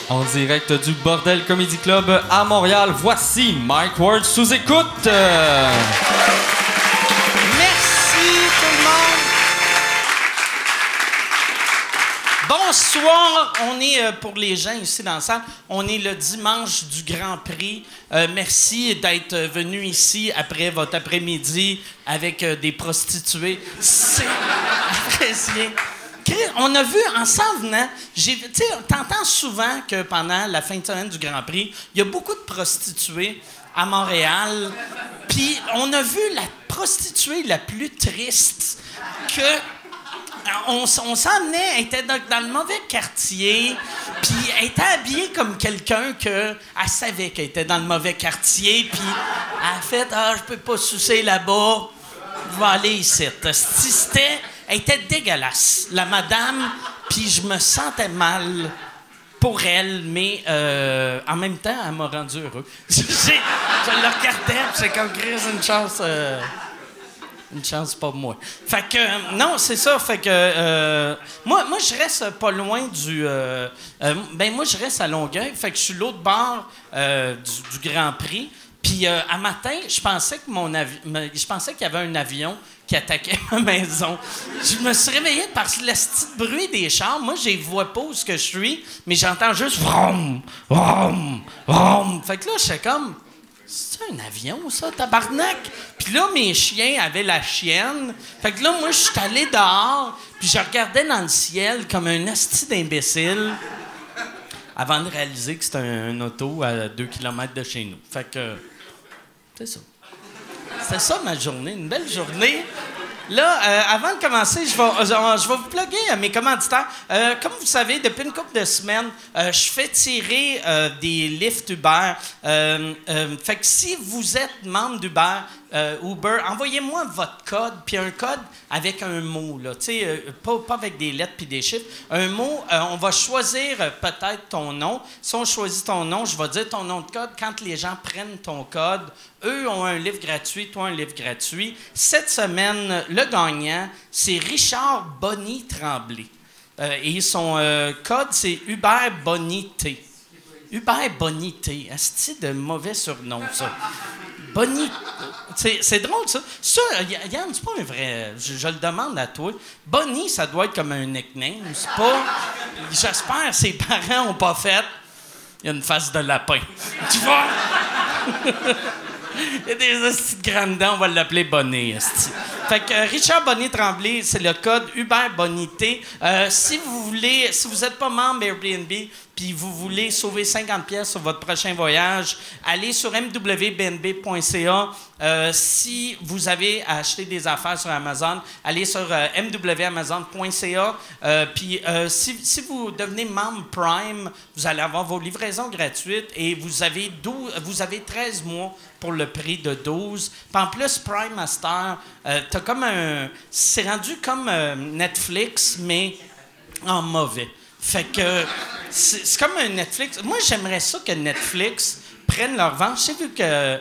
En direct du Bordel Comedy Club à Montréal, voici Mike Ward sous écoute. Merci tout le monde. Bonsoir, on est, pour les gens ici dans la salle, on est le dimanche du Grand Prix. Merci d'être venu ici après votre après-midi avec des prostituées. C'est apprécié. On a vu, en s'en venant, t'entends souvent que pendant la fin de semaine du Grand Prix, il y a beaucoup de prostituées à Montréal. Puis on a vu la prostituée la plus triste que... On s'en venait, elle était dans le mauvais quartier, puis elle était habillée comme quelqu'un elle savait qu'elle était dans le mauvais quartier, puis elle a fait « Ah, je peux pas sucer là-bas, je vais aller ici. » Elle était dégueulasse, la madame, puis je me sentais mal pour elle, mais en même temps, elle m'a rendu heureux. Je la regardais, puis c'est comme Chris, une chance... Une chance, pas moi. Fait que, non, c'est ça. Fait que, moi, je reste pas loin du... moi, je reste à Longueuil. Fait que je suis l'autre bord du Grand Prix. Puis, à matin, je pensais qu'il y avait un avion qui attaquait ma maison. Je me suis réveillé par le petit bruit des chars. Moi, je les vois pas où ce que je suis, mais j'entends juste... Vroom, vroom, vroom. Fait que là, j'étais comme... C'est un avion, ça, tabarnak? Puis là, mes chiens avaient la chienne. Fait que là, moi, je suis allé dehors, puis je regardais dans le ciel comme un asti d'imbécile avant de réaliser que c'était un auto à 2 km de chez nous. Fait que... C'est ça. C'était ça, ma journée. Une belle journée. Là, avant de commencer, je vais vous plugger mes commanditaires. Comme vous savez, depuis une couple de semaines, je fais tirer des lifts Uber. Fait que si vous êtes membre d'Uber, Uber, envoyez-moi votre code, puis un code avec un mot, là, pas avec des lettres puis des chiffres. Un mot, on va choisir peut-être ton nom. Si on choisit ton nom, je vais dire ton nom de code. Quand les gens prennent ton code, eux ont un livre gratuit, toi un livre gratuit. Cette semaine, le gagnant, c'est Richard Bonny Tremblay. Et son code, c'est Hubert Bonité. Hubert Bonité. Asti de mauvais surnom, ça. Bonny. C'est drôle, ça. Ça, Yann, c'est pas un vrai... Je le demande à toi. Bonny, ça doit être comme un nickname. C'est pas... J'espère que ses parents n'ont pas fait... Il y a une face de lapin. Tu vois? Il y a des hosties de grandes dents, on va l'appeler Bonnet, hostie. Fait que Richard Bonny Tremblay, c'est le code Hubert Bonité. Si vous êtes pas membre Airbnb, puis vous voulez sauver 50$ sur votre prochain voyage, allez sur mwbnb.ca. Si vous avez acheté des affaires sur Amazon, allez sur mwamazon.ca. Puis si vous devenez membre Prime, vous allez avoir vos livraisons gratuites et vous avez 13 mois pour le prix de 12. Puis en plus, Prime Master, t'as comme c'est rendu comme Netflix, mais en mauvais. Fait que c'est comme un Netflix. Moi, j'aimerais ça que Netflix prenne leur vente. Je sais,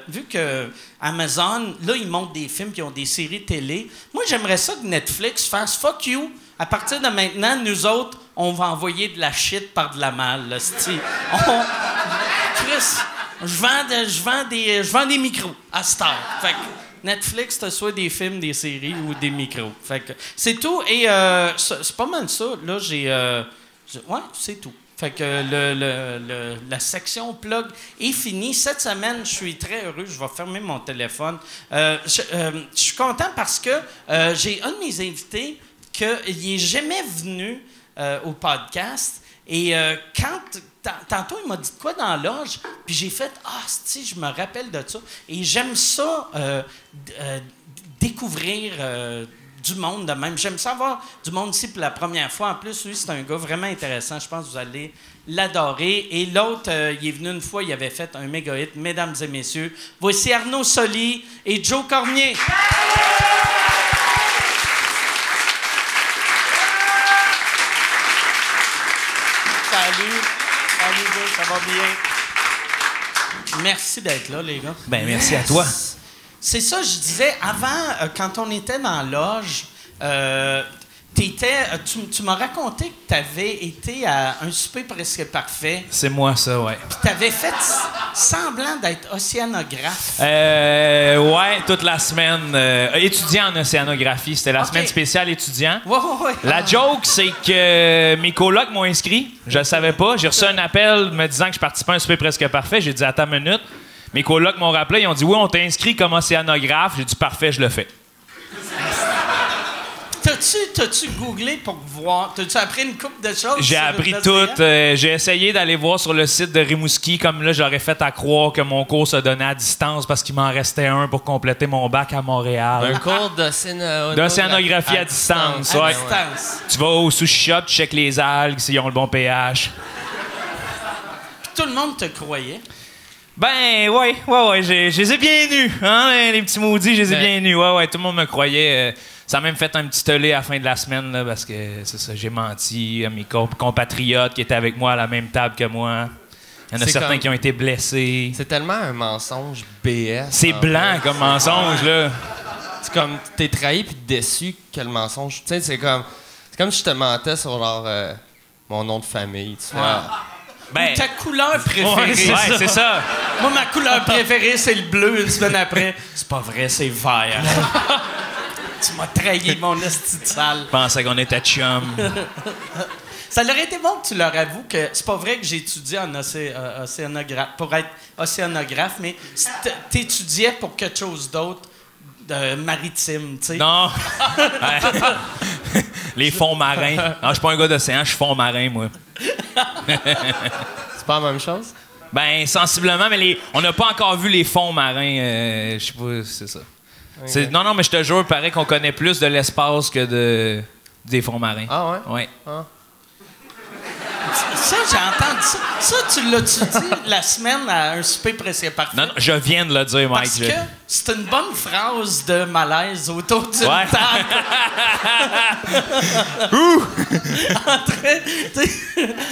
vu que Amazon, là, ils montent des films puis ils ont des séries télé. Moi, j'aimerais ça que Netflix fasse « fuck you ». À partir de maintenant, nous autres, on va envoyer de la shit par de la malle. Là, Chris, je vends des micros à cette heure. Fait que Netflix, t'as soit des films, des séries ou des micros. Fait que c'est tout. Et c'est pas mal ça. Là, ouais, c'est tout. Fait que la section plug est finie. Cette semaine, je suis très heureux. Je vais fermer mon téléphone. Je suis content parce que j'ai un de mes invités qu'il n'est jamais venu au podcast. Et tantôt, il m'a dit quoi dans la loge, puis j'ai fait « Ah, si, je me rappelle de ça. » Et j'aime ça, découvrir du monde de même. J'aime ça voir du monde ici pour la première fois. En plus, lui, c'est un gars vraiment intéressant. Je pense que vous allez l'adorer. Et l'autre, il est venu une fois, il avait fait un méga hit. Mesdames et messieurs, voici Arnaud Soli et Joe Cormier. Salut, Joe, ça va bien? Merci d'être là, les gars. Ben, merci à toi. C'est ça, je disais, avant, quand on était dans la loge, Tu m'as raconté que tu avais été à un souper presque parfait. C'est moi, ça, ouais. Puis tu avais fait semblant d'être océanographe. Ouais, toute la semaine. Étudiant en océanographie. C'était la semaine spéciale étudiant. Ouais. La joke, c'est que mes colocs m'ont inscrit. Je le savais pas. J'ai reçu un appel me disant que je participais à un souper presque parfait. J'ai dit, attends une minute. Mes colocs m'ont rappelé. Ils ont dit, oui, on t'a inscrit comme océanographe. J'ai dit, parfait, je le fais. T'as-tu googlé pour voir? T'as-tu appris une couple de choses? J'ai appris tout. J'ai essayé d'aller voir sur le site de Rimouski. Comme là, j'aurais fait à croire que mon cours se donnait à distance parce qu'il m'en restait un pour compléter mon bac à Montréal. Un cours d'océanographie à distance. À Ouais. distance. Tu vas au sushi shop, tu checkes les algues, s'ils ont le bon pH. Puis tout le monde te croyait. Ben, ouais, je les ai bien nus, hein, les petits maudits, je les ai bien nus. Ouais, tout le monde me croyait. Ça a même fait un petit tollé à la fin de la semaine, là, parce que, c'est ça, j'ai menti à mes compatriotes qui étaient avec moi à la même table que moi. Il y en a certains qui ont été blessés. C'est tellement un mensonge BS. C'est blanc comme mensonge, là. C'est comme, t'es trahi puis déçu que le mensonge. Tu sais, c'est comme si je te mentais sur mon nom de famille, tu vois. Ben, ta couleur préférée. Ouais, c'est ça. Moi, ma couleur préférée, c'est le bleu. Une semaine après, c'est pas vrai, c'est vert. Tu m'as trahi, mon esti de sale. Je pensais qu'on était chum. Ça aurait été bon que tu leur avoues que c'est pas vrai que j'étudiais en océanographe, pour être océanographe, mais t'étudiais pour quelque chose d'autre, maritime, tu sais. Non. Les fonds marins. Non, je suis pas un gars d'océan, je suis fond marin, moi. C'est pas la même chose? Ben, sensiblement, mais on n'a pas encore vu les fonds marins. Je sais pas, c'est ça. Okay. Non, mais je te jure, il paraît qu'on connaît plus de l'espace que des fonds marins. Ah ouais? Ouais. Ah. Ça, j'ai entendu ça. Ça, tu l'as-tu dit la semaine à un souper presque parfait? Non, je viens de le dire, Mike. Parce que c'est une bonne phrase de malaise autour d'une table.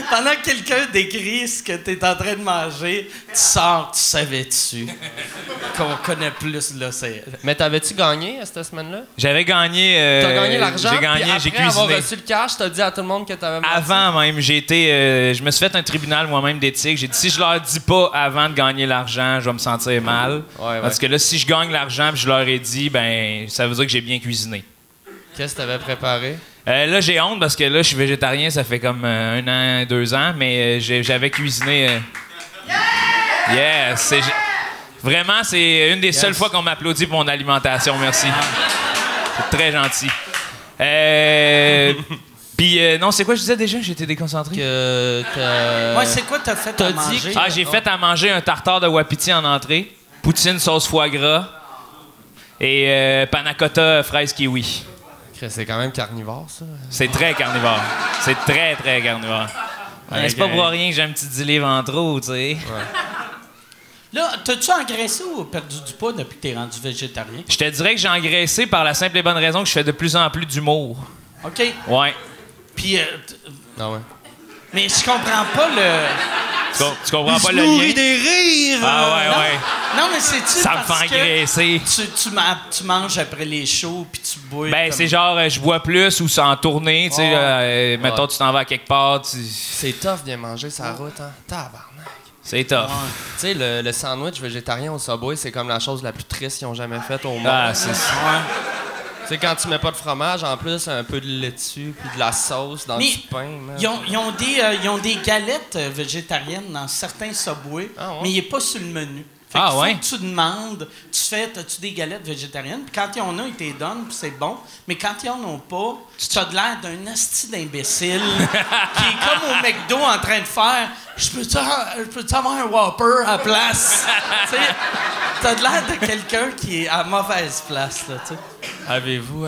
Pendant que quelqu'un décrit ce que tu es en train de manger, tu sors, tu savais-tu qu'on connaît plus l'océan. Mais t'avais-tu gagné cette semaine-là? J'avais gagné. T'as gagné l'argent? J'ai gagné, j'ai cuisiné. Après avoir reçu le cash, t'as dit à tout le monde que t'avais menti? Avant même, j'ai été. Je me suis fait un tribunal moi-même d'éthique. J'ai dit si je leur dis pas avant de gagner l'argent, je vais me sentir mal. Ouais. Parce que là, si je gagne l'argent puis je leur ai dit, ben ça veut dire que j'ai bien cuisiné. Qu'est-ce que t'avais préparé? Là, j'ai honte parce que là, je suis végétarien, ça fait comme 1 an, 2 ans, mais j'avais cuisiné. Vraiment, c'est une des seules fois qu'on m'applaudit pour mon alimentation. Merci. C'est très gentil. Puis, non, c'est quoi je disais déjà? J'étais déconcentré. Ouais, c'est quoi t'as fait à manger? J'ai fait à manger un tartare de wapiti en entrée, poutine sauce foie gras et panna cotta fraise kiwi. C'est quand même carnivore, ça. C'est très carnivore. C'est très, très carnivore. Ouais, c'est pas pour rien que j'ai un petit 10 livres en trop, tu sais. Ouais. Là, t'as-tu engraissé ou perdu du poids depuis que t'es rendu végétarien? Je te dirais que j'ai engraissé par la simple et bonne raison que je fais de plus en plus d'humour. OK. Ouais. Puis, ah ouais. Mais je comprends pas le... Tu comprends pas le lien? Nourris des rires! Ah ouais. Non, mais c'est-tu ça me fait engraisser. Tu manges après les shows puis tu bois. Ben, c'est genre, je bois plus ou c'est en tournée, tu sais. Mettons, tu t'en vas à quelque part. C'est tough bien manger sa route, hein. Tabarnak. C'est tough. Tu sais, le sandwich végétarien au Subway, c'est comme la chose la plus triste qu'ils ont jamais faite au monde. Ah, c'est ça. Tu sais, quand tu mets pas de fromage, en plus, un peu de lait dessus, puis de la sauce dans du pain. Ils ont des galettes végétariennes dans certains Subway, mais il n'est pas sur le menu. Fait qu'il faut que tu demandes, as-tu des galettes végétariennes? Puis quand ils en ont, ils te les donnent, puis c'est bon. Mais quand ils en ont pas, tu as l'air d'un asti d'imbécile qui est comme au McDo en train de faire « Je peux-tu avoir un Whopper à place? » Tu as l'air de quelqu'un qui est à mauvaise place, là, tu sais. Avez-vous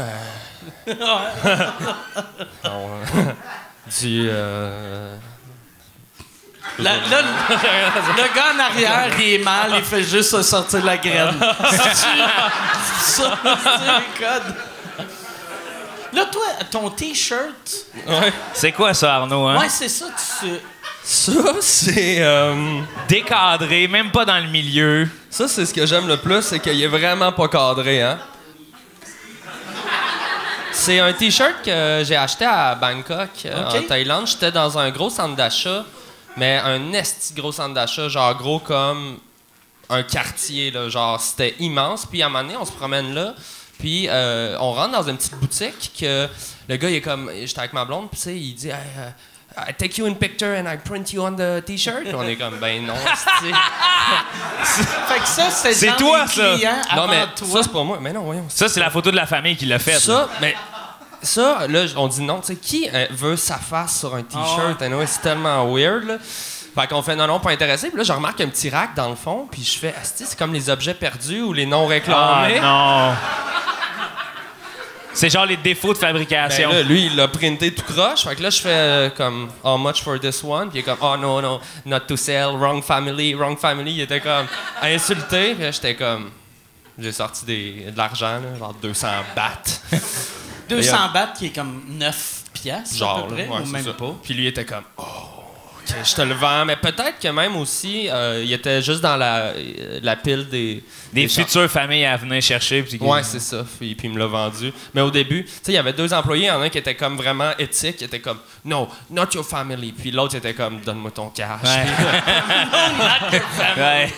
le gars en arrière, il est mal, il fait juste sortir la graine. C'est le code. Là, toi, ton T-shirt... Ouais. C'est quoi ça, Arnaud? Hein? Ouais, c'est ça. Ça, c'est... décadré, même pas dans le milieu. Ça, c'est ce que j'aime le plus, c'est qu'il est vraiment pas cadré, hein? C'est un T-shirt que j'ai acheté à Bangkok, en Thaïlande. J'étais dans un gros centre d'achat, mais un esti gros centre d'achat, genre gros comme un quartier, là, genre c'était immense. Puis à un moment donné, on se promène là, puis on rentre dans une petite boutique que le gars, il est comme... J'étais avec ma blonde, puis tu sais, il dit... I take you in picture and I print you on the T-shirt. On est comme, ben non, Fait que ça, c'est dans toi, les ça. clients non, avant mais toi. ça, c'est pas moi. Mais non, voyons. Ça, c'est la photo de la famille qui l'a faite. Ça, mais ça, là, on dit non. Tu sais, qui veut sa face sur un T-shirt? Anyway, c'est tellement weird, là. Fait qu'on fait non, pas intéressé. Puis là, je remarque un petit rack dans le fond. Puis je fais, asti, c'est comme les objets perdus ou les non réclamés. Ah, non. C'est genre les défauts de fabrication. Ben là, lui, il l'a printé tout croche. Fait que là, je fais comme how much for this one? Puis il est comme oh no, no, not to sell, wrong family, wrong family. Il était comme insulté. Puis là, j'étais comme. J'ai sorti de l'argent, là, genre 200 bahts. 200 bahts qui est comme 9 piastres, Genre, à peu près, là, ouais, ou c'est même ça. pas. Puis lui, il était comme oh. OK, je te le vends, mais peut-être que même aussi, il était juste dans la pile des futures familles à venir chercher. Puis ouais, c'est ça. Puis il me l'a vendu. Mais au début, tu sais, il y avait 2 employés. Il y en a un qui était comme vraiment éthique. Il était comme no, not your family. Puis l'autre était comme donne-moi ton cash. Ouais. Ouais.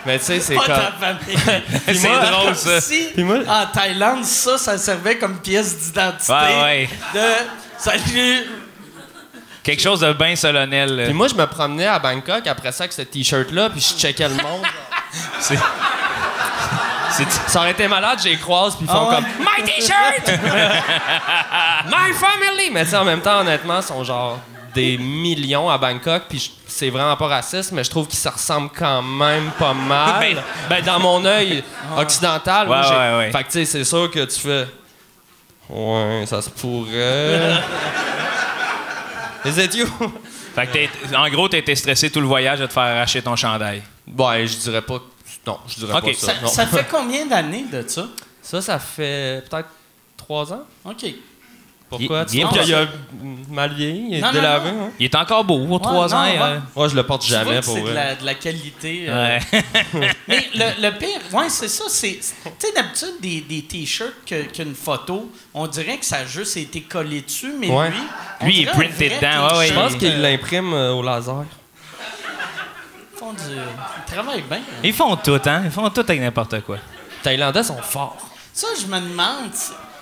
Mais tu sais, c'est Pas comme. ta famille. C'est drôle, ça. Si, Puis moi- en Thaïlande, ça servait comme pièce d'identité. Ouais. De salut. Quelque chose de bien solennel. là. Puis moi, je me promenais à Bangkok après ça avec ce T-shirt-là. Puis je checkais le monde. C'est- Ça aurait été malade, j'ai croise. Puis ils font Ah ouais. comme My T-shirt! My family! Mais tu sais, en même temps, honnêtement, ils sont genre des millions à Bangkok. Puis c'est vraiment pas raciste, mais je trouve qu'ils se ressemblent quand même pas mal. Ben, dans mon œil occidental, moi, Ouais. Fait que tu sais, c'est sûr que tu fais. Ouais, ça se pourrait. Is it you? Fait que en gros, t'as été stressé tout le voyage de te faire arracher ton chandail. Ouais, je dirais pas. Non, je dirais Ok. pas ça. non. Ça fait combien d'années de ça? Ça fait peut-être 3 ans. OK. Pourquoi? Il est Tu trouves qu'il bien a mal vieilli? Il est Non, délavé? non. Hein? Il est encore beau pour 3 non, ans. ouais. Moi, je le porte Tu vois jamais que pour c'est vrai. de la qualité. Ouais. Mais le pire, ouais, c'est ça. Tu sais, d'habitude, des T-shirts qu'une photo, on dirait que ça a juste été collé dessus, mais Ouais. on Lui, il est dirait un printé vrai dedans, ouais, t-shirt. Je pense qu'il l'imprime au laser. Ils travaillent bien. Ils font tout, hein? Ils font tout avec n'importe quoi. Les Thaïlandais sont forts. Ça, je me demande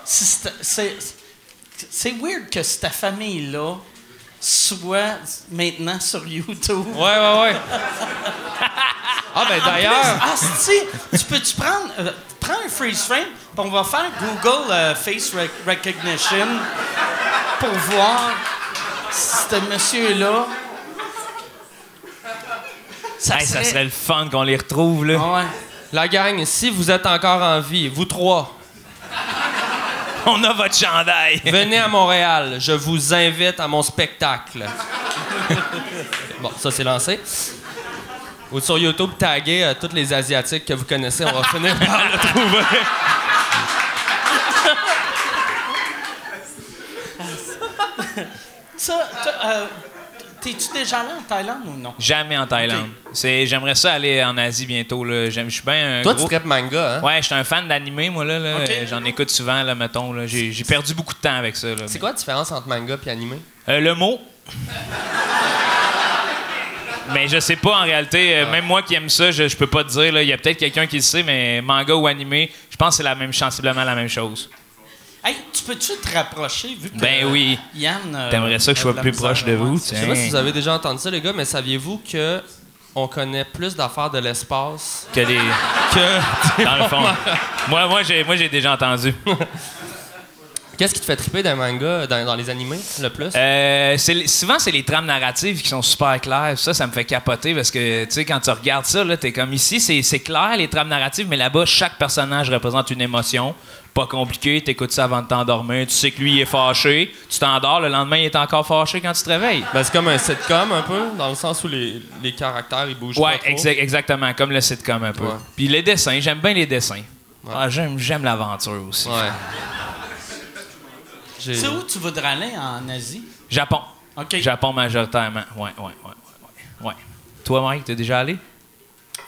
si c'est weird que cette famille-là soit maintenant sur YouTube. Ouais. Ah, ben d'ailleurs, Tu peux-tu prendre prends un freeze frame, puis on va faire Google Face Recognition pour voir ce monsieur-là. Ça serait le fun qu'on les retrouve, là. Ah ouais. la gang, si vous êtes encore en vie, vous 3, On a votre chandail. venez à Montréal. Je vous invite à mon spectacle. Bon, ça, c'est lancé. Ou sur YouTube, taguez tous les Asiatiques que vous connaissez. On va finir par le trouver. T'es-tu déjà allé en Thaïlande ou non? Jamais en Thaïlande. J'aimerais ça aller en Asie bientôt. Là. Je suis bien un Toi, gros... tu traites manga, hein? Ouais, je suis un fan d'animé, moi, là. Ok. J'en écoute souvent, là, mettons. Là. J'ai perdu beaucoup de temps avec ça. Là. C'est quoi la différence entre manga et animé? Le mot. Mais je sais pas, en réalité. Même moi qui aime ça, je peux pas te dire. Il y a peut-être quelqu'un qui le sait, mais manga ou animé, je pense que c'est sensiblement la même chose. Hey, tu peux-tu te rapprocher vu que Ben oui. Yann. T'aimerais ça que je sois a de la plus misère, proche de vous? ouais. Je sais pas si vous avez déjà entendu ça, les gars, mais saviez-vous que on connaît plus d'affaires de l'espace Que des... que... Dans le fond. moi j'ai déjà entendu. Qu'est-ce qui te fait triper d'un manga, dans les animés, le plus? Souvent, c'est les trames narratives qui sont super claires. Ça me fait capoter parce que, tu sais, quand tu regardes ça, là, t'es comme ici, c'est clair, les trames narratives, mais là-bas, chaque personnage représente une émotion. Pas compliqué, t'écoutes ça avant de t'endormir. Tu sais que lui, il est fâché. Tu t'endors, le lendemain, il est encore fâché quand tu te réveilles. Ben, c'est comme un sitcom, un peu, dans le sens où les caractères, ils bougent Ouais, pas trop. exactement, comme le sitcom un peu. Ouais. Puis les dessins, j'aime bien les dessins. Ouais. Ah, j'aime l'aventure aussi. Ouais. C'est où tu voudrais aller en Asie? Japon. OK. Japon majoritairement. Ouais. Toi, Mike, t'es déjà allé?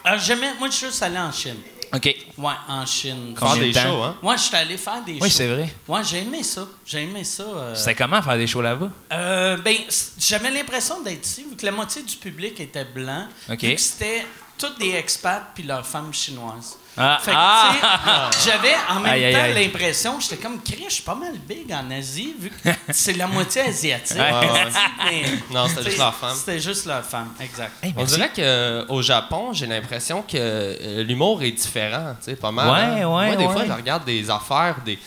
Moi, je suis juste allé en Chine. OK. Ouais, en Chine. Faire Combien des de temps? shows, hein? Moi, je suis allé faire des shows. Oui, c'est vrai. Ouais, j'ai aimé ça. J'ai aimé ça. C'était comment faire des shows là-bas? J'avais l'impression d'être ici, vu que la moitié du public était blanc. OK. Vu que c'était tous des expats puis leurs femmes chinoises. Ah, Fait que, tu sais, j'avais en même Aïe, temps aïe, aïe. l'impression, j'étais comme, Chris, je suis pas mal big en Asie, vu que c'est la moitié asiatique. Ouais. Mais, Non, c'était juste leur femme. C'était juste leur femme, exact. Hey, On merci. dirait qu'au Japon, j'ai l'impression que l'humour est différent, tu sais, pas mal. Ouais, hein. ouais, Moi, des ouais. fois, je regarde des affaires, des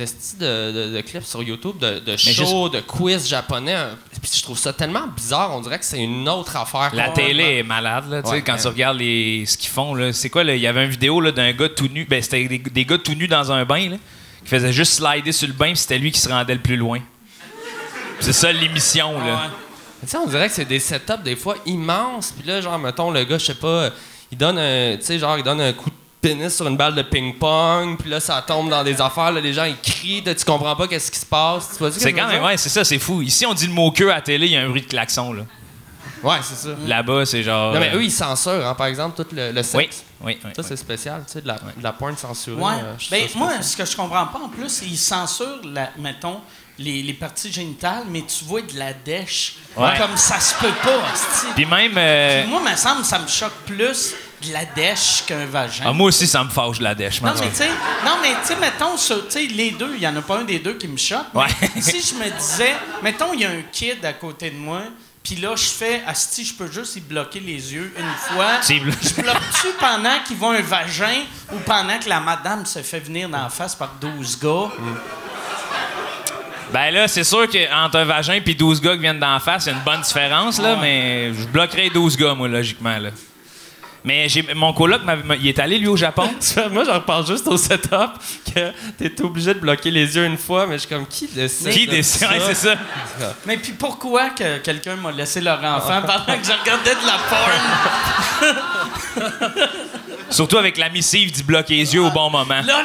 estis de clips sur YouTube, de shows, de quiz japonais. Puis je trouve ça tellement bizarre. On dirait que c'est une autre affaire. La télé est malade, là, tu sais, Ouais, quand tu regardes ce qu'ils font, là. C'est quoi, là? Il y avait une vidéo là, d'un gars tout nu. Ben, c'était des gars tout nus dans un bain, là, qui faisaient juste slider sur le bain, puis c'était lui qui se rendait le plus loin. C'est ça l'émission, là. Ouais. Tu sais, on dirait que c'est des setups des fois immenses. Puis là, genre, mettons, le gars, je sais pas, il donne un coup de pénis sur une balle de ping-pong. Puis là, ça tombe dans des affaires. Là, les gens, ils crient. Tu comprends pas qu'est-ce qui se passe. Tu vois ce que C'est je veux quand même, dire? ouais, c'est ça, c'est fou. Ici, on dit le mot queue à la télé, il y a un bruit de klaxon, là. Ouais, c'est ça. Là-bas, c'est genre. Non, mais eux, ils censurent, hein, par exemple, tout le Oui, sexe. oui, oui. Ça, c'est spécial, tu sais, de la porn censurée. Ouais. Je Ben, trouve ça moi, spécial. ce que je comprends pas en plus, c'est qu'ils censurent, mettons, les parties génitales, mais tu vois de la dèche. Ouais. Comme ça se peut pas, hostie. Puis même. Puis moi, me semble, ça me choque plus de la dèche qu'un vagin. Ah, moi aussi, ça me fâche la dèche, Non, man. mais tu sais, mettons, tu sais, les deux, il y en a pas un des deux qui me choque. Ouais. Mais si je me disais, mettons, il y a un kid à côté de moi, puis là, je fais, asti, je peux juste y bloquer les yeux une fois. Je bloque-tu pendant qu'il voit un vagin ou pendant que la madame se fait venir dans la face par 12 gars? Ben là, c'est sûr qu'entre un vagin et 12 gars qui viennent d'en face, il y a une bonne différence, là, mais je bloquerais 12 gars, moi, logiquement, là. Mais mon coloc, il est allé, lui, au Japon. Moi, je repense juste au setup que t'es obligé de bloquer les yeux une fois, mais je suis comme, qui décide? Qui de décide? ça? Ouais, c'est ça. Mais puis pourquoi que quelqu'un m'a laissé leur enfant pendant que je regardais de la porn? Surtout avec la missive d'y bloquer les yeux au bon moment. Là,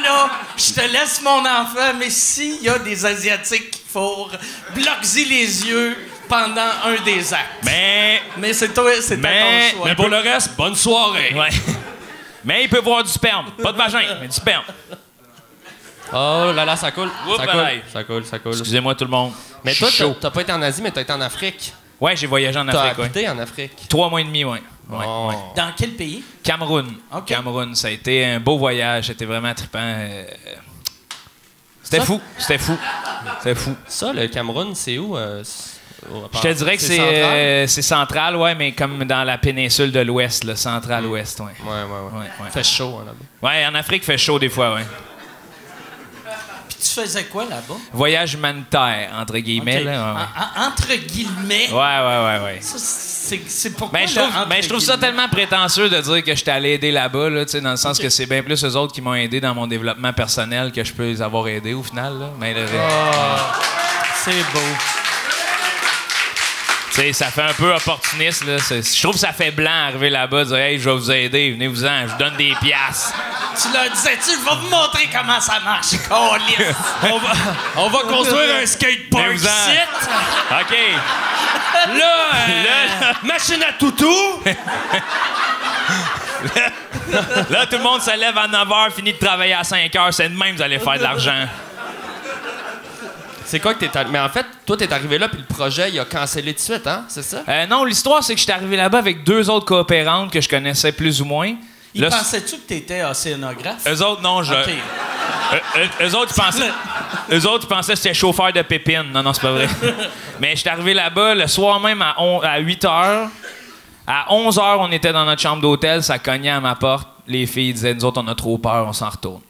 je te laisse mon enfant, mais s'il y a des Asiatiques qui fourrent, bloque-y les yeux pendant un des actes. Mais c'est toi, c'est à ton choix. mais Pour le reste, bonne soirée! Ouais. Mais il peut voir du sperme. Pas de vagin, mais du sperme. Oh là là, ça coule. Oups, Ça coule. aïe. Ça coule, ça coule. Excusez-moi, tout le monde. Mais Je toi, suis chaud. t'as pas été en Asie, mais t'as été en Afrique. Ouais, j'ai voyagé en T'as Afrique, ouais. habité en Afrique. 3 mois et demi, ouais. Ouais, Oh. ouais. Dans quel pays? Cameroun. OK. Cameroun, ça a été un beau voyage. C'était vraiment trippant. C'était Ça- fou. C'était fou. C'était fou. Ça, le Cameroun, c'est où? Je te dirais que c'est central, ouais, mais comme dans la péninsule de l'Ouest, là, central-ouest, ouais. Ouais, ouais, ouais. Ouais. Fait chaud, hein, là-bas. Ouais, en Afrique, il fait chaud des fois, ouais. Puis tu faisais quoi là-bas? Voyage humanitaire, entre guillemets, OK. là. Ouais. Entre guillemets. Ouais. Ça, c'est pourquoi Ben, je trouve ça tellement prétentieux de dire que je suis allé aider là-bas, là, tu sais, dans le sens que c'est bien plus eux autres qui m'ont aidé dans mon développement personnel que je peux les avoir aidés au final, là. Mais C'est beau. tu sais, ça fait un peu opportuniste, là. Je trouve que ça fait blanc arriver là-bas, dire hey, je vais vous aider, venez-vous-en, je vous donne des piastres. Tu leur disais-tu, je vais vous montrer comment ça marche, câlisse. On va construire un skatepark Venez-vous-en. ici. OK. Là, machine à toutou. Là, tout le monde se lève à 9h, finit de travailler à 5h. C'est de même vous allez faire de l'argent. C'est quoi que t'es allé... Mais en fait, toi, t'es arrivé là, puis le projet, il a cancellé tout de suite, hein? C'est ça? Non, l'histoire, c'est que j'étais arrivé là-bas avec 2 autres coopérantes que je connaissais plus ou moins. Ils Là, pensaient-tu que t'étais océanographe? eux autres, non, OK. Eux autres, ils pensaient que c'était chauffeur de pépines. Non, c'est pas vrai. Mais j'étais arrivé là-bas le soir même à 8h. À 11h, on était dans notre chambre d'hôtel, ça cognait à ma porte. Les filles disaient, nous autres, on a trop peur, on s'en retourne.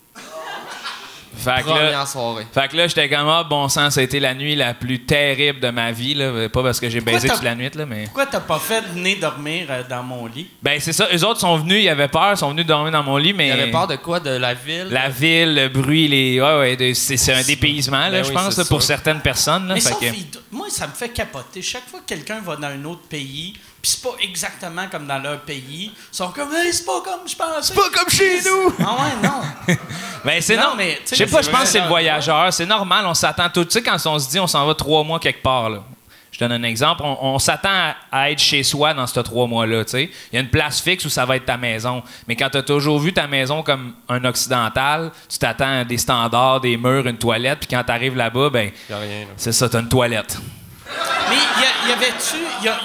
Fait que là, Première soirée. Fait que là, j'étais comme, ah, bon sang, ça a été la nuit la plus terrible de ma vie, là. Pas parce que j'ai baisé toute la nuit, là, mais... Pourquoi t'as pas fait venir dormir dans mon lit? Ben, c'est ça. Eux autres sont venus, ils avaient peur, ils sont venus dormir dans mon lit, mais... Il avait peur de quoi? De la ville? La ville, le bruit, c'est un dépaysement, là, Ben je oui, pense, c'est là, pour sûr. certaines personnes. Là, Mais fait sauf, que- moi, ça me fait capoter. Chaque fois que quelqu'un va dans un autre pays, puis c'est pas exactement comme dans leur pays, ils sont comme, hey, c'est pas comme je pensais. C'est pas comme chez nous! Ah ouais, non. Ben, c'est Non, non, mais, tu sais, je sais pas, c'est je pense vrai, que c'est le là. voyageur. C'est normal, on s'attend tout. Tu sais, quand on se dit on s'en va 3 mois quelque part, là. Je donne un exemple. On s'attend à être chez soi dans ces 3 mois-là. Il y a une place fixe où ça va être ta maison. Mais quand tu as toujours vu ta maison comme un occidental, tu t'attends à des standards, des murs, une toilette. Puis quand tu arrives là-bas, ben, c'est ça, tu as une toilette. Mais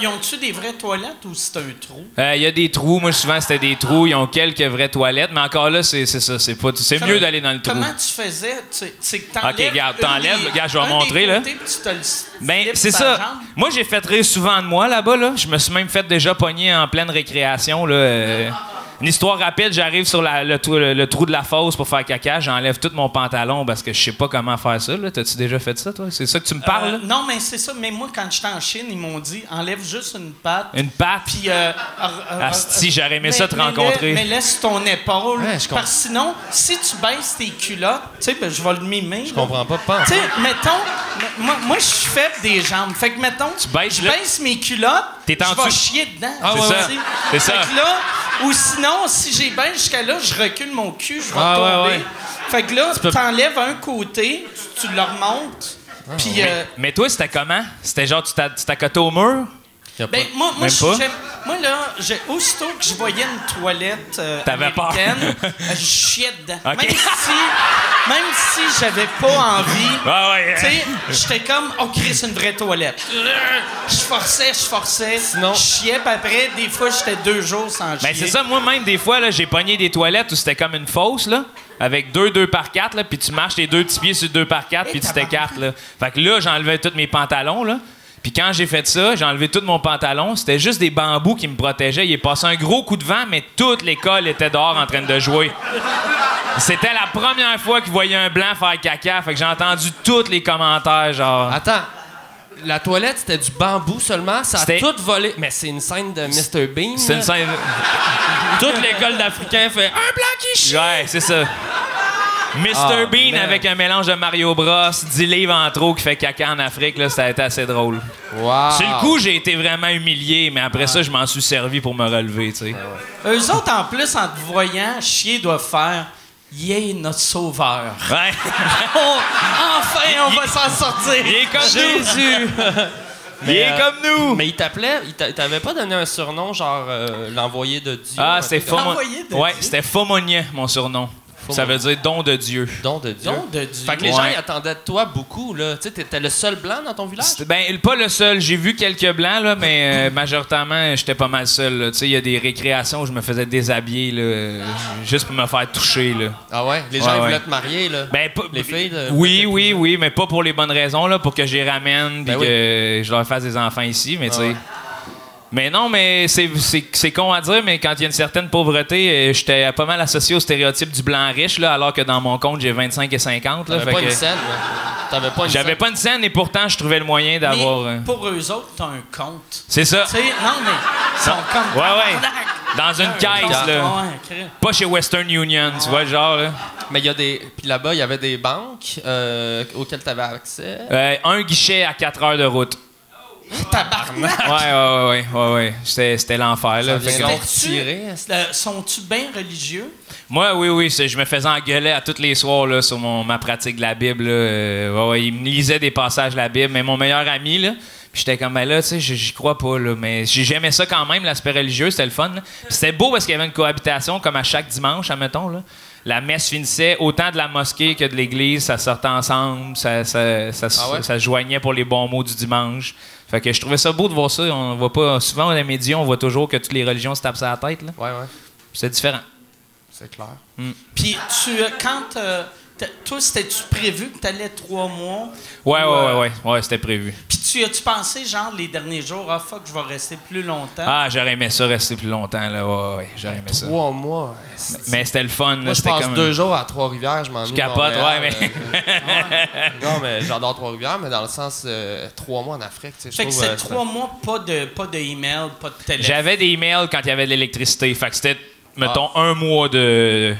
y ont-tu des vraies toilettes ou c'est un trou? Il y a des trous. Moi, souvent, c'était des trous. Ils ont quelques vraies toilettes. Mais encore là, c'est ça. C'est mieux d'aller dans le trou. Comment tu faisais? C'est que t'enlèves... OK, regarde, Regarde, je vais montrer, là. Ben, c'est ça. Jambe. Moi, j'ai fait rire souvent de moi, là-bas, là. Je me suis même fait déjà pogner en pleine récréation, là. Une histoire rapide, j'arrive sur le trou de la fosse pour faire caca, j'enlève tout mon pantalon parce que je sais pas comment faire ça. T'as-tu déjà fait ça, toi? C'est ça que tu me parles? Là? Non, mais c'est ça. Mais moi, quand j'étais en Chine, ils m'ont dit enlève juste une patte. Une patte? Puis. Asti, j'aurais aimé ça te rencontrer. Mais laisse ton épaule. Ouais, parce que sinon, si tu baisses tes culottes, tu sais, ben, je vais le mimer. Je comprends pas. Tu sais, mettons, moi, je suis faible des jambes. Fait que, mettons, je baisse mes culottes, je vais chier dedans. Ah, c'est ça. Fait que là, ou sinon, si j'ai bien jusqu'à là, je recule mon cul, je vais tomber. Ouais. Fait que là, t'enlèves un côté, tu le remontes. Puis, mais toi, c'était comment? C'était genre, tu t'accotais au mur? Ben, moi là, aussitôt que je voyais une toilette américaine, je chiais dedans. Okay. Même si j'avais pas envie, ouais. tu sais, j'étais comme, oh Chris, une vraie toilette. Je forçais, sinon, je chiais, puis après, des fois, j'étais 2 jours sans chier. Ben c'est ça, moi-même, des fois, là, j'ai pogné des toilettes où c'était comme une fosse, là, avec 2 par 4, là, puis tu marches tes 2 petits pieds sur 2 par 4, puis tu t'écartes, là. Fait que là, j'enlevais tous mes pantalons, là. Puis quand j'ai fait ça, j'ai enlevé tout mon pantalon. C'était juste des bambous qui me protégeaient. Il est passé un gros coup de vent, mais toute l'école était dehors en train de jouer. C'était la première fois qu'ils voyaient un blanc faire caca. Fait que j'ai entendu tous les commentaires, genre... Attends, la toilette, c'était du bambou seulement? Ça a tout volé. Mais c'est une scène de Mr. Bean. C'est une scène... Toute l'école d'Africains fait « Un blanc qui chie! » Ouais, c'est ça. Mr. Bean avec un mélange de Mario Bros, 10 livres en trop qui fait caca en Afrique, là, ça a été assez drôle. Wow. Sur le coup, j'ai été vraiment humilié, mais après ça, je m'en suis servi pour me relever, tu sais. Eux autres, en plus, en te voyant, chier doivent faire « Yeah, notre sauveur! » Ouais. Enfin, on va s'en sortir! Il est comme Jésus! Il est comme nous! Mais il t'appelait, il t'avait pas donné un surnom, genre l'envoyé de Dieu? Ah, c'était L'envoyé de Dieu? Ouais, c'était Faumonien, mon surnom. Ça veut dire don de Dieu. Don de Dieu. Don de Dieu. Fait que les gens ils attendaient de toi beaucoup, là. Tu sais, t'étais le seul blanc dans ton village? Ben, pas le seul. J'ai vu quelques blancs, là, mais majoritairement, j'étais pas mal seul. Tu sais, il y a des récréations où je me faisais déshabiller, là, juste pour me faire toucher, là. Ah ouais? Les gens ils voulaient te marier, là? Ben, les filles? Oui, mais pas pour les bonnes raisons, là, pour que je les ramène et que je leur fasse des enfants ici, mais tu sais... Mais non, mais c'est con à dire, mais quand il y a une certaine pauvreté, j'étais pas mal associé au stéréotype du blanc riche, là, alors que dans mon compte, j'ai 25 et 50. T'avais pas une scène, là. J'avais pas une scène et pourtant, je trouvais le moyen d'avoir... Mais pour eux autres, t'as un compte. C'est ça. T'sais, non, mais son compte. Ouais. Dans une caisse, là. Ouais, pas chez Western Union, tu vois, genre, là. Mais il y a des... Puis là-bas, il y avait des banques auxquelles t'avais accès. Un guichet à 4 heures de route. Tabarnak! Ouais. C'était l'enfer, là. Sont-tu bien religieux? Moi, oui. Je me faisais engueuler à tous les soirs là, sur ma pratique de la Bible. Là. Il me lisait des passages de la Bible. Mais mon meilleur ami, là, puis j'étais comme, ben là, tu sais, j'y crois pas, là. Mais j'aimais ça quand même, l'aspect religieux, c'était le fun. Là. Puis c'était beau parce qu'il y avait une cohabitation, comme à chaque dimanche, admettons, là. La messe finissait autant de la mosquée que de l'église, ça sortait ensemble, ça se joignait pour les bons mots du dimanche. Fait que je trouvais ça beau de voir ça. On voit pas souvent dans les médias, on voit toujours que toutes les religions se tapent sur la tête. Là. Ouais. C'est différent. C'est clair. Puis toi, c'était-tu prévu que tu allais 3 mois? Ouais, c'était prévu. Puis as-tu pensé, genre, les derniers jours, ah fuck, je vais rester plus longtemps? Ah, j'aurais aimé ça, rester plus longtemps, là. Ouais, j'aurais aimé ça. 3 mois. Mais c'était le fun, là. Moi, je passe 2 jours à Trois-Rivières, je m'ennuie. Je capote, mais... Non, mais j'adore Trois-Rivières, mais dans le sens 3 mois en Afrique, tu sais. Fait que c'est 3 mois, pas de email, pas de téléphone. J'avais des emails quand il y avait de l'électricité. Fait que c'était... Mettons, un mois de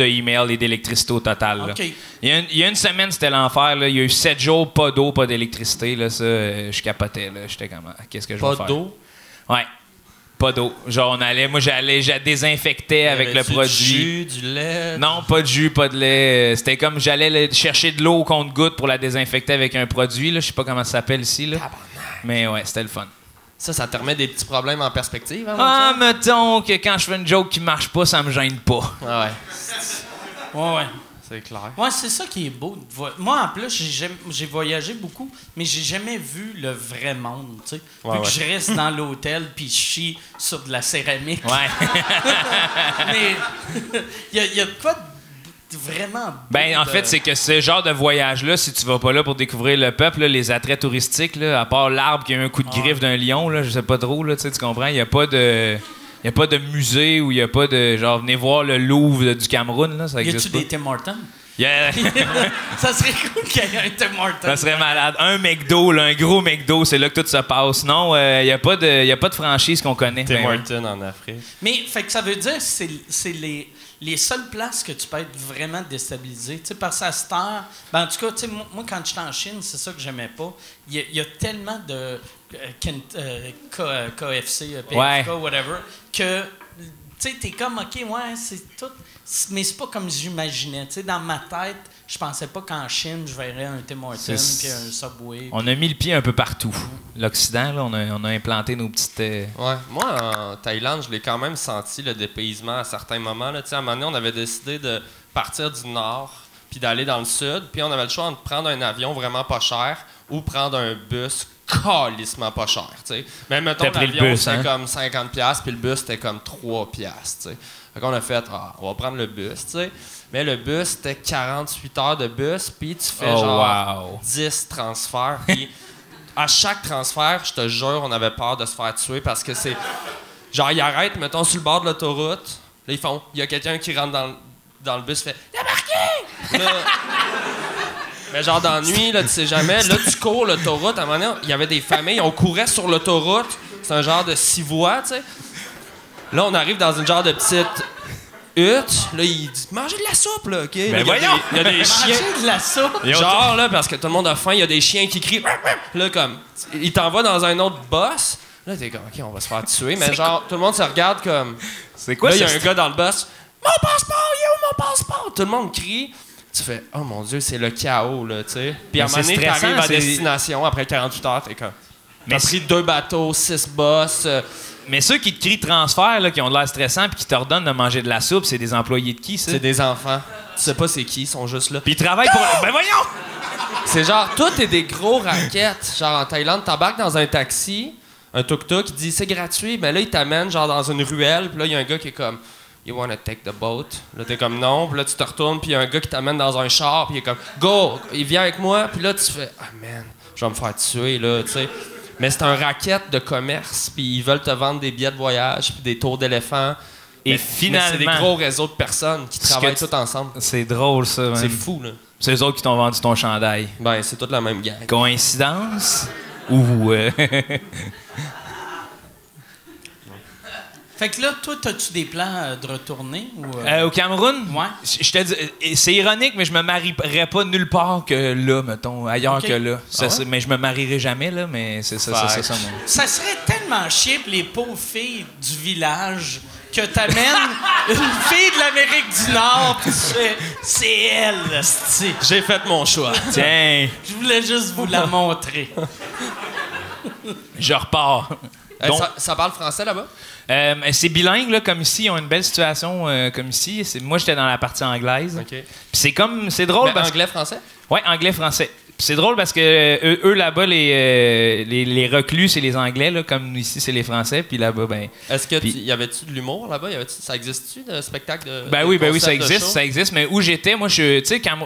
email et d'électricité au total. Là. Okay. Il y a une semaine, c'était l'enfer. Là. Il y a eu 7 jours, pas d'eau, pas d'électricité. Là. Ça, je capotais. Là. J'étais comme, qu'est-ce que je vais faire? Pas d'eau? Ouais. Pas d'eau. Genre, je désinfectais avec le produit. Du jus, du lait? Non, pas de jus, pas de lait. C'était comme, j'allais chercher de l'eau au compte-goutte pour la désinfecter avec un produit. Là. Je sais pas comment ça s'appelle ici. Là. Mais ouais, c'était le fun. Ça te remet des petits problèmes en perspective, hein, Ah, mettons que quand je fais une joke qui marche pas, ça me gêne pas. Ah ouais. Ouais. C'est clair. Ouais, c'est ça qui est beau. Moi, en plus, j'ai voyagé beaucoup, mais j'ai jamais vu le vrai monde, tu sais. Vu que je reste dans l'hôtel puis je chie sur de la céramique. Ouais. Mais il y a de quoi de vraiment beau. Ben, en fait, c'est que ce genre de voyage-là, si tu vas pas là pour découvrir le peuple, là, les attraits touristiques, là, à part l'arbre qui a eu un coup de griffe d'un lion, là, je sais pas trop, là, tu comprends? Il y a pas de musée où il n'y a pas de genre venez voir le Louvre du Cameroun. Là, ça Y existe a-tu pas. des Tim Hortons? Yeah. Ça serait cool qu'il y ait un Tim Hortons. Ça serait malade. Un McDo, là, un gros McDo, c'est là que tout se passe. Non, il n'y a pas de franchise qu'on connaît. Tim Ben, Hortons en Afrique. Mais fait que ça veut dire que c'est les seules places que tu peux être vraiment déstabilisé. Tu sais, parce qu'à cette heure, ben en tout cas, tu sais, moi, quand j'étais en Chine, c'est ça que j'aimais pas. Il y a tellement de KFC, PFK, whatever, que, tu sais, t'es comme, OK, ouais, c'est tout... Mais c'est pas comme j'imaginais. Tu sais, dans ma tête, je pensais pas qu'en Chine, je verrais un Tim Hortons puis un Subway. On a mis le pied un peu partout. L'Occident, là, on a implanté nos petites... Ouais. Moi, en Thaïlande, je l'ai quand même senti, le dépaysement, à certains moments. Là. À un moment donné, on avait décidé de partir du nord puis d'aller dans le sud. Puis on avait le choix entre prendre un avion vraiment pas cher ou prendre un bus calissement pas cher. T'sais. Mais mettons, l'avion, c'était comme 50$, puis le bus, c'était comme 3$. T'sais. Fait qu'on a fait, on va prendre le bus, tu sais. Mais le bus, c'était 48 heures de bus, puis tu fais 10 transferts. Puis à chaque transfert, je te jure, on avait peur de se faire tuer parce que c'est... Genre, ils arrêtent, mettons, sur le bord de l'autoroute. Là, ils font... Il y a quelqu'un qui rentre dans le bus, fait « Débarquez! » Mais genre, dans la nuit, là, tu sais jamais. Là, tu cours l'autoroute. À un moment donné, il y avait des familles, on courait sur l'autoroute. C'est un genre de 6 voies, tu sais. Là, on arrive dans une genre de petite hutte. Là, il dit « Mangez de la soupe, là, OK? » Ben voyons! Il y a des chiens. Manger de la soupe? Genre, là, parce que tout le monde a faim, il y a des chiens qui crient. Là, comme, il t'envoie dans un autre boss. Là, t'es comme, OK, on va se faire tuer. Mais genre, tout le monde se regarde comme. C'est quoi là, ça? Il y a un gars dans le boss. Mon passeport, il est où mon passeport? Tout le monde crie. Tu fais, oh mon Dieu, c'est le chaos, là, tu sais. Puis à un moment donné, t'arrives à destination après 48 heures, t'es comme. T'as pris 2 bateaux, 6 boss. Mais ceux qui te crient transfert, là, qui ont de l'air stressant puis qui t'ordonnent de manger de la soupe, c'est des employés de qui, ça? C'est des enfants. Tu sais pas c'est qui, ils sont juste là. Puis ils travaillent pour... Ben voyons! C'est genre, tout est des gros raquettes. Genre, en Thaïlande, t'embarques dans un taxi, un tuk-tuk, il dit c'est gratuit, mais là, il t'amène genre dans une ruelle, puis là, il y a un gars qui est comme You wanna take the boat? Là, t'es comme non, puis là, tu te retournes, puis il y a un gars qui t'amène dans un char, puis il est comme Go! Il vient avec moi, puis là, tu fais Ah man, je vais me faire tuer, là, tu sais. Mais c'est un racket de commerce, puis ils veulent te vendre des billets de voyage, puis des tours d'éléphant. Et mais finalement... c'est des gros réseaux de personnes qui travaillent tous ensemble. C'est drôle, ça, man. C'est fou, là. C'est eux autres qui t'ont vendu ton chandail. Ben, c'est toute la même gang. Coïncidence? Ou... Fait que là, toi, as-tu des plans de retourner? Ou, au Cameroun? Ouais. Je te dis, c'est ironique, mais je me marierais pas nulle part que là, mettons, ailleurs que là. Ça, mais je me marierai jamais, là, mais c'est ça, c'est ça, moi. Ça serait tellement chier pour les pauvres filles du village que t'amènes une fille de l'Amérique du Nord pis tu fais « C'est elle, c'ti. » J'ai fait mon choix. Tiens, Je voulais juste vous la montrer. je repars. Donc, Ça parle français là-bas? c'est bilingue, là, comme ici. Ils ont une belle situation comme ici. Moi, j'étais dans la partie anglaise. OK. Puis c'est drôle Ben, parce que... anglais-français? Oui, anglais-français. Puis c'est drôle parce que eux là-bas, les reclus, c'est les Anglais, là, comme ici, c'est les Français. Puis là-bas, ben... Est-ce que y avait-tu de l'humour là-bas? Ça existe-tu de spectacle de Ben de oui, ça concept de existe, show? ça existe. Mais où j'étais, moi,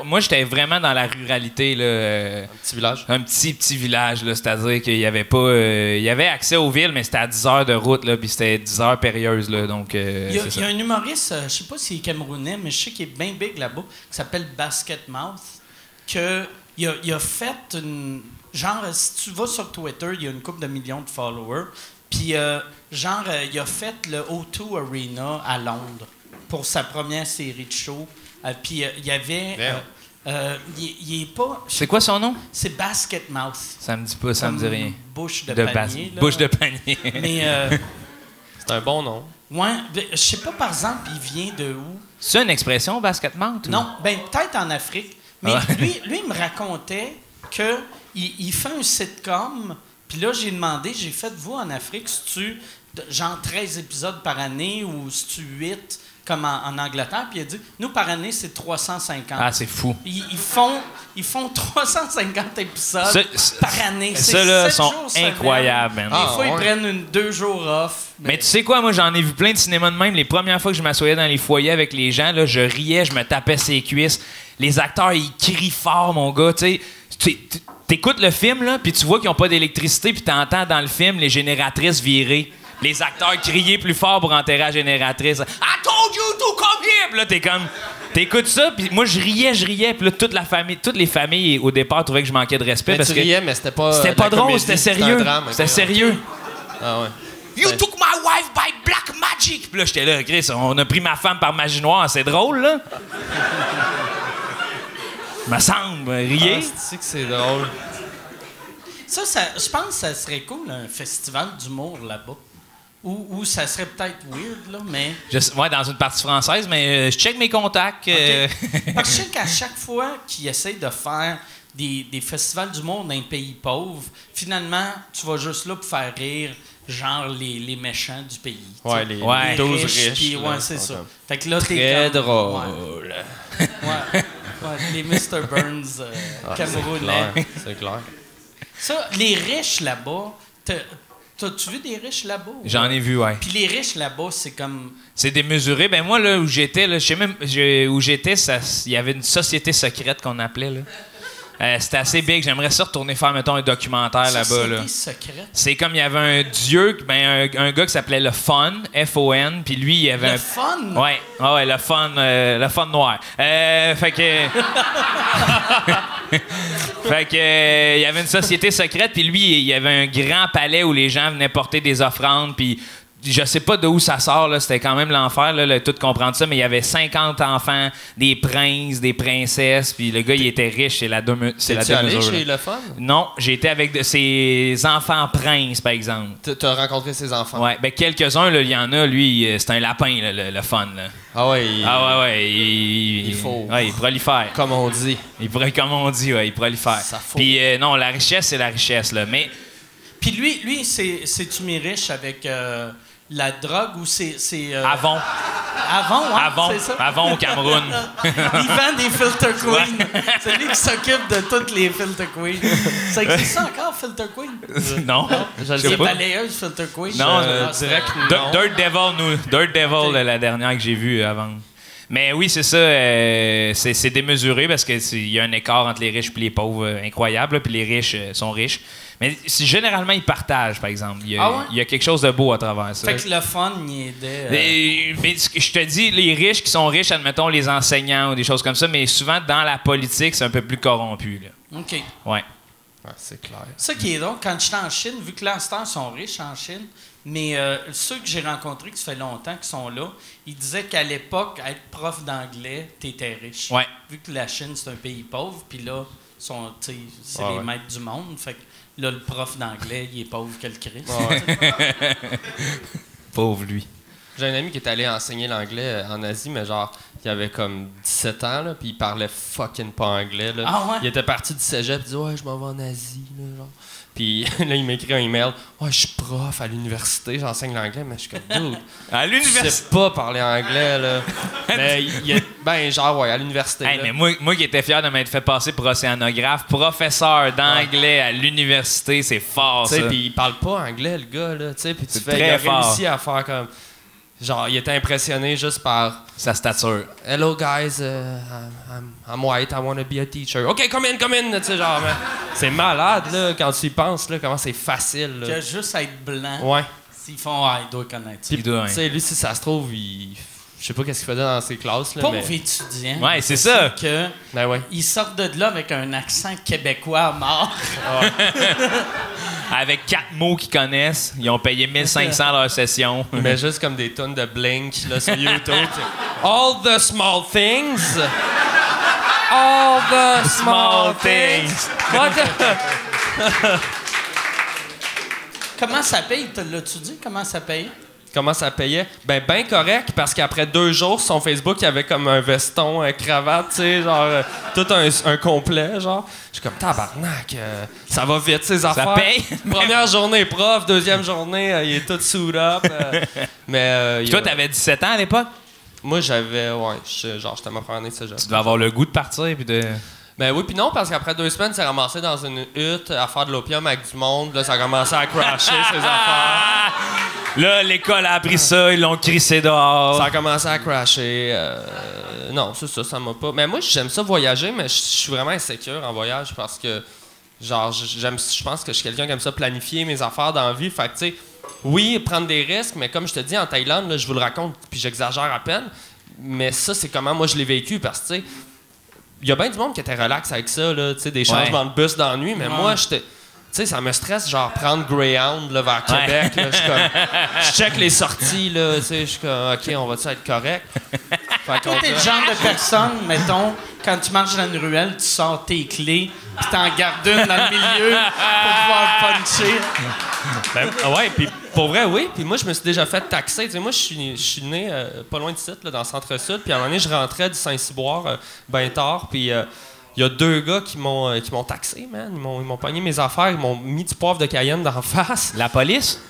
moi, j'étais vraiment dans la ruralité, là. Un petit village? Un petit village, là. C'est-à-dire qu'il y avait pas... il y avait accès aux villes, mais c'était à 10 heures de route, là. Puis c'était 10 heures périlleuses, là. Donc, Il y a un humoriste, je sais pas s'il est camerounais, mais je sais qu'il est bien big là-bas, qui s'appelle Basket Mouth, il a fait une... Genre, si tu vas sur Twitter, il y a une couple de millions de followers. Puis, il a fait le O2 Arena à Londres pour sa première série de shows. Puis, il y avait... il est pas... C'est quoi son nom? C'est Basket Mouth. Ça me dit pas, ça me dit rien. Bouche de panier. Là. Bouche de panier. Mais... C'est un bon nom. ouais, je sais pas, par exemple, il vient de où. C'est une expression, basket-mouth? Non, ben peut-être en Afrique. Mais lui, il me racontait qu'il fait un sitcom Puis là, j'ai demandé, j'ai fait, vous, en Afrique, si-tu genre 13 épisodes par année ou si tu 8 comme en Angleterre? Puis il a dit, nous, par année, c'est 350. Ah, c'est fou. Ils font 350 épisodes par année. Ça, là, sont semaine. incroyables, man. Des fois, ils prennent 2 jours off. Mais tu sais quoi, moi, j'en ai vu plein de cinémas de même. Les premières fois que je m'assoyais dans les foyers avec les gens, là, je riais, je me tapais ses cuisses. Les acteurs, ils crient fort, mon gars. Tu sais, t'écoutes le film, là, puis tu vois qu'ils n'ont pas d'électricité, puis t'entends dans le film les génératrices virer. Les acteurs criaient plus fort pour enterrer la génératrice. « I told you to come here! » Puis là, t'es comme... T'écoutes ça, puis moi, je riais. Puis là, toutes les familles, au départ, trouvaient que je manquais de respect. Mais parce tu riais, mais c'était pas... C'était pas drôle, c'était sérieux. C'était sérieux. Ah ouais. You took my wife by black magic! Puis là, j'étais là, Chris, on a pris ma femme par magie noire, c'est drôle, là? Me semble, riez. Tu sais que c'est drôle. Ça, je pense que ça serait cool, un festival d'humour là-bas. Ou ça serait peut-être weird, là, mais... Ouais, dans une partie française, mais je check mes contacts. Okay. Parce que je sais qu'à chaque fois qu'ils essayent de faire des festivals d'humour dans un pays pauvre, finalement, tu vas juste là pour faire rire, genre les méchants du pays. Ouais, les 12 riches. Puis, ouais, c'est ça. Fait que là, très comme, drôle. Ouais, les Mr. Burns camerounais. C'est clair. Ça, les riches là-bas... T'as-tu vu des riches là-bas? J'en ai vu, ouais. Puis les riches là-bas, c'est comme... C'est démesuré. Ben moi, là, où j'étais, là, je sais même où j'étais, il y avait une société secrète qu'on appelait, là. C'était assez big. J'aimerais ça retourner faire, mettons, un documentaire là-bas. Là. Secrète? C'est comme il y avait un dieu, un gars qui s'appelait le Fun, F-O-N, puis lui, il y avait le Fun? Ouais, le Fun noir. Fait que... fait que il y avait une société secrète, puis lui, il y avait un grand palais où les gens venaient porter des offrandes, puis... Je sais pas d'où ça sort, là. C'était quand même l'enfer, là, tout comprendre ça, mais il y avait 50 enfants, des princes, des princesses, puis le gars, il était riche, c'est la mesure. T'es-tu allé chez Le Fun? Non, j'ai été avec ses enfants princes, par exemple. T'as rencontré ses enfants? Ouais, ben quelques-uns, il y en a, lui, c'est un lapin, là, le Fun, là. Ah ouais, il faut... Ouais, il prolifère. Comme on dit. Comme on dit, ouais, il prolifère. Ça faut. Puis non, la richesse, c'est la richesse, là, mais... Puis lui, c'est-tu mis riche avec... la drogue ou c'est Avon. Avon, hein? Avon, C'est ça? Avon au Cameroun. Il vend des Filter Queen. C'est lui qui s'occupe de toutes les Filter Queen. Ça existe ça encore, Filter Queen? Non. Les balayeuses Filter Queen? Non, direct, non. Dirt Devil, la dernière que j'ai vue avant. Mais oui, c'est ça. C'est démesuré parce qu'il y a un écart entre les riches et les pauvres incroyable. Puis les riches sont riches. Mais généralement, ils partagent, par exemple. Il y a quelque chose de beau à travers ça. Fait que le fun, il aidait. Mais je te dis, les riches qui sont riches, admettons les enseignants ou des choses comme ça, mais souvent, dans la politique, c'est un peu plus corrompu. Là. OK. Ouais. C'est clair. Ça qui est drôle, quand j'étais en Chine, vu que là, en ce temps, ils sont riches en Chine, mais ceux que j'ai rencontrés, qui ça fait longtemps qu'ils sont là, ils disaient qu'à l'époque, être prof d'anglais, t'étais riche. Ouais. Vu que la Chine, c'est un pays pauvre, puis là, c'est les maîtres du monde. Fait que là, le prof d'anglais, il est pauvre que le Christ. Pauvre lui. J'ai un ami qui est allé enseigner l'anglais en Asie, mais genre, il avait comme 17 ans, là, puis il parlait fucking pas anglais. Là. Ah ouais? Il était parti du cégep, il disait « Ouais, je m'en vais en Asie. » genre. Puis là, il m'écrit un email « Ouais, je suis prof à l'université, j'enseigne l'anglais. » Mais je suis comme « Dude, à l'université, tu sais pas parler anglais, là. » Mais genre, ouais, à l'université. Hey, mais moi qui étais fier de m'être fait passer pour océanographe, professeur d'anglais à l'université, c'est fort, ça. Puis il parle pas anglais, le gars, là, tu sais. Puis tu fais, très il a fort. réussi à faire comme... Genre, il était impressionné juste par... Sa stature. Hello guys, I'm white, I want to be a teacher. OK, come in, tu sais, genre, c'est malade, là, quand tu y penses, là, comment c'est facile, là. Que juste être blanc, Ouais. s'ils font, il doit connaître ça. Il doit, Tu sais, lui, si ça se trouve, je sais pas qu'est-ce qu'il faisait dans ses classes, là, Pauvre mais... étudiant. Ouais, c'est ça. Que Ben ouais. ils sortent de là avec un accent québécois à mort. Avec 4 mots qu'ils connaissent, ils ont payé 1500 leur session. Mais juste comme des tonnes de Blink, là, sur YouTube. All the small things. All the small things. What the... Comment ça paye? L'as-tu dit? Comment ça paye? comment ça payait? Ben correct, parce qu'après 2 jours, sur son Facebook, il y avait comme un veston, cravate, tu sais, genre, tout un complet, genre. Je suis comme, tabarnak, ça va vite, ces affaires. Ça paye? Première journée prof, deuxième journée, il est tout suit up. Mais Toi, t'avais 17 ans à l'époque? moi, j'avais, j'étais ma première année de cégep. Tu devais avoir le goût de partir puis de... Ben oui, puis non, parce qu'après 2 semaines, il s'est ramassé dans une hutte à faire de l'opium avec du monde. Là, ça a commencé à crasher, ses affaires. Là, l'école a appris ça, ils l'ont crissé dehors. Ça a commencé à crasher. Non, c'est ça m'a pas... Mais moi, j'aime ça voyager, mais je suis vraiment insécure en voyage parce que, genre, je pense que je suis quelqu'un qui aime ça planifier mes affaires dans la vie. Fait que, tu sais, oui, prendre des risques, mais comme je te dis, en Thaïlande, là, je vous le raconte, puis j'exagère à peine, mais ça, c'est comment moi je l'ai vécu parce que, tu sais, il y a bien du monde qui était relax avec ça, là, tu sais, des changements de bus dans la nuit, mais moi, j'étais... Tu sais, ça me stresse, genre, prendre Greyhound là, vers Québec. Là, je check les sorties, là, tu sais, je suis comme, OK, on va-tu être correct? Toi, t'es le genre de personne, mettons, quand tu marches dans une ruelle, tu sors tes clés, puis t'en gardes une dans le milieu pour pouvoir puncher. Ouais, puis pour vrai, oui. Puis moi, je me suis déjà fait taxer. Tu sais, moi, je suis né pas loin de site, là, dans le centre-sud. Puis à un moment donné, je rentrais du Saint-Cyboire ben tard. Puis il y a 2 gars qui m'ont taxé, man. Ils m'ont pogné mes affaires. Ils m'ont mis du poivre de Cayenne d'en face. La police?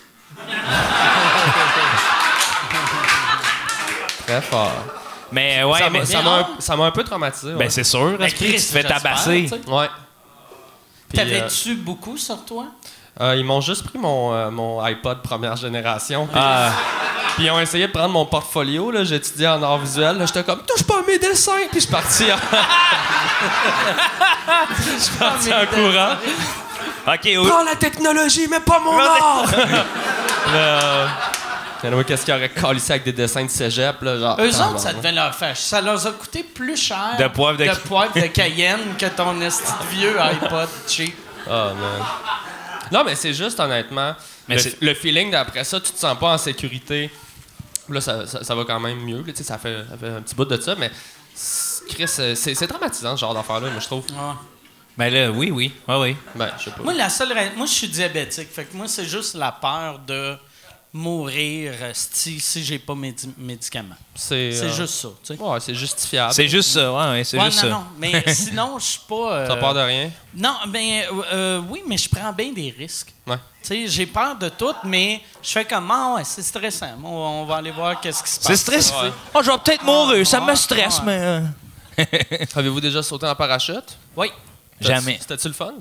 Très fort. Mais ouais, ça m'a un peu traumatisé. Ouais. Ben c'est sûr, parce que tu te fais tabasser. Ouais. Puis, T'avais-tu beaucoup sur toi? ils m'ont juste pris mon iPod première génération. Puis ils ont essayé de prendre mon portfolio. Là, j'étudiais en art visuel. Là, j'étais comme, touche pas à mes dessins. Puis je suis parti en courant. OK. Prends la technologie, mais pas mon art! Qu'est-ce qu'il aurait calissé avec des dessins de cégep? Là, genre, eux autres, ça devait leur faire. Ça leur a coûté plus cher de poivre de Cayenne que ton esti de vieux iPod cheap. Oh, man. Non, mais c'est juste, honnêtement, le feeling d'après ça, tu te sens pas en sécurité. Là, ça va quand même mieux. Là, ça fait un petit bout de ça, mais Chris, c'est traumatisant, ce genre d'affaire-là, moi, je trouve. Ouais. Ben là, oui. Ouais. Ben, je sais pas. Moi, moi, je suis diabétique. Fait que moi, c'est juste la peur de mourir si j'ai pas mes médicaments. C'est juste ça, tu sais. Ouais, c'est justifiable. C'est juste ça, ouais, c'est juste ça. Non, mais sinon, je suis pas... T'as peur de rien? Non, ben oui, mais je prends bien des risques. Ouais. Tu sais, j'ai peur de tout, mais je fais comme, ouais, c'est stressant. On va aller voir qu'est-ce qui se passe. C'est stressant. Ouais. Oh, je vais peut-être mourir, ça me stresse, mais... Avez-vous déjà sauté en parachute? Oui. Jamais. C'était-tu le fun?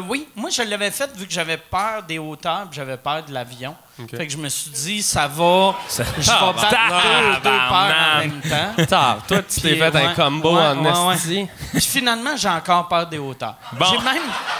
Oui, moi je l'avais fait vu que j'avais peur des hauteurs, puis j'avais peur de l'avion. Okay. Fait que je me suis dit je vais battre deux peurs en même temps. Toi tu t'es fait un combo en esti. Puis finalement j'ai encore peur des hauteurs. Bon.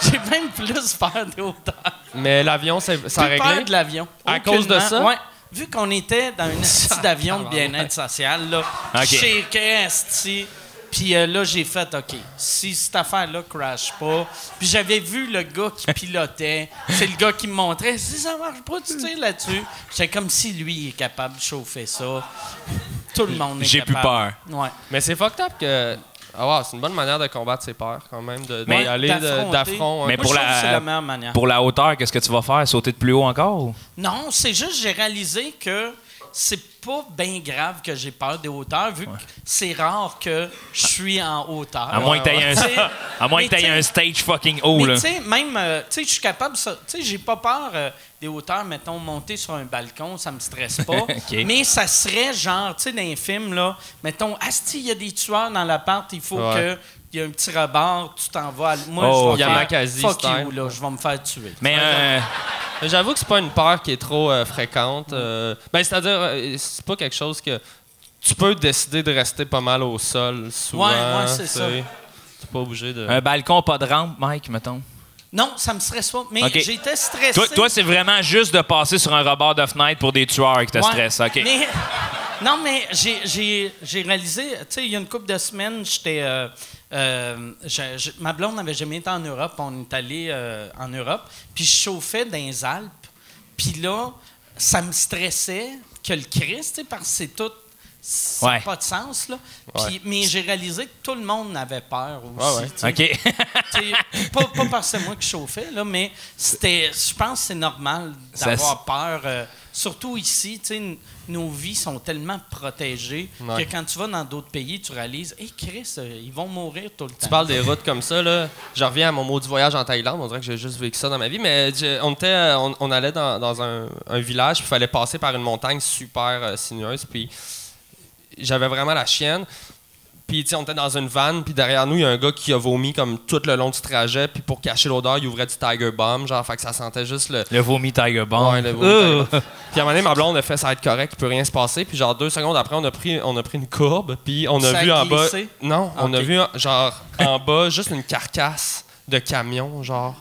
J'ai même plus peur des hauteurs. Mais l'avion ça a réglé? Peur de l'avion. À cause de ça? Ouais. Vu qu'on était dans une esti d'avion de bien-être social là, shaké esti. Puis là, j'ai fait, OK, si cette affaire-là crash pas... Puis j'avais vu le gars qui pilotait. C'est le gars qui me montrait. Si ça marche pas, tu tires là-dessus. J'étais comme si lui est capable de chauffer ça. Tout le monde est capable. J'ai plus peur. Ouais. Mais c'est fucked up que... c'est une bonne manière de combattre ses peurs, quand même, d'y aller d'affront. Mais c'est la meilleure manière. Pour la hauteur, qu'est-ce que tu vas faire? Sauter de plus haut encore? Ou? Non, c'est juste j'ai réalisé que c'est pas bien grave que j'ai peur des hauteurs, vu que c'est rare que je suis en hauteur. À moins que t'aies un stage fucking haut. Mais tu sais, même, je suis capable... Tu sais, j'ai pas peur des hauteurs, mettons, monter sur un balcon, ça me stresse pas. Okay. Mais ça serait genre, tu sais, dans les films, là, mettons, asti, il y a des tueurs dans l'appart, il faut que... Il y a un petit rebord, tu t'en vas. Moi, je vais faire fuck you, là, je vais me faire tuer. Mais j'avoue que c'est pas une peur qui est trop fréquente. C'est-à-dire, c'est pas quelque chose que tu peux décider de rester pas mal au sol souvent. Ouais, c'est ça. T'es pas obligé de... Un balcon, pas de rampe, Mike, mettons? Non, ça me stresse pas. Mais j'étais stressé. Toi, c'est vraiment juste de passer sur un rebord de fenêtre pour des tueurs qui te stressent. OK. Mais, non, mais j'ai réalisé, tu sais, il y a une couple de semaines, j'étais... ma blonde n'avait jamais été en Europe. On est allé en Europe. Puis je chauffais dans les Alpes. Puis là, ça me stressait que le Christ, parce que c'est tout... Ça n'a pas de sens, là. Puis, mais j'ai réalisé que tout le monde avait peur aussi. OK. Pas parce que c'est moi qui chauffais, là, mais je pense que c'est normal d'avoir peur surtout ici, tu sais, nos vies sont tellement protégées que quand tu vas dans d'autres pays, tu réalises, hey Chris, ils vont mourir tout le temps. Tu parles des routes comme ça, là. Je reviens à mon maudit voyage en Thaïlande. On dirait que j'ai juste vécu ça dans ma vie. Mais on allait dans un village, puis il fallait passer par une montagne super sinueuse. Puis j'avais vraiment la chienne. Puis, tu sais, on était dans une vanne, puis derrière nous, il y a un gars qui a vomi comme tout le long du trajet, puis pour cacher l'odeur, il ouvrait du Tiger Bomb, genre, fait que ça sentait juste le vomi Tiger Bomb. Ouais, le vomi Tiger Bomb. Puis à un moment donné, ma blonde a fait ça va être correct, il peut rien se passer, puis genre 2 secondes après, on a pris une courbe, puis on a vu en bas. Non, on a vu genre en bas juste une carcasse de camion, genre.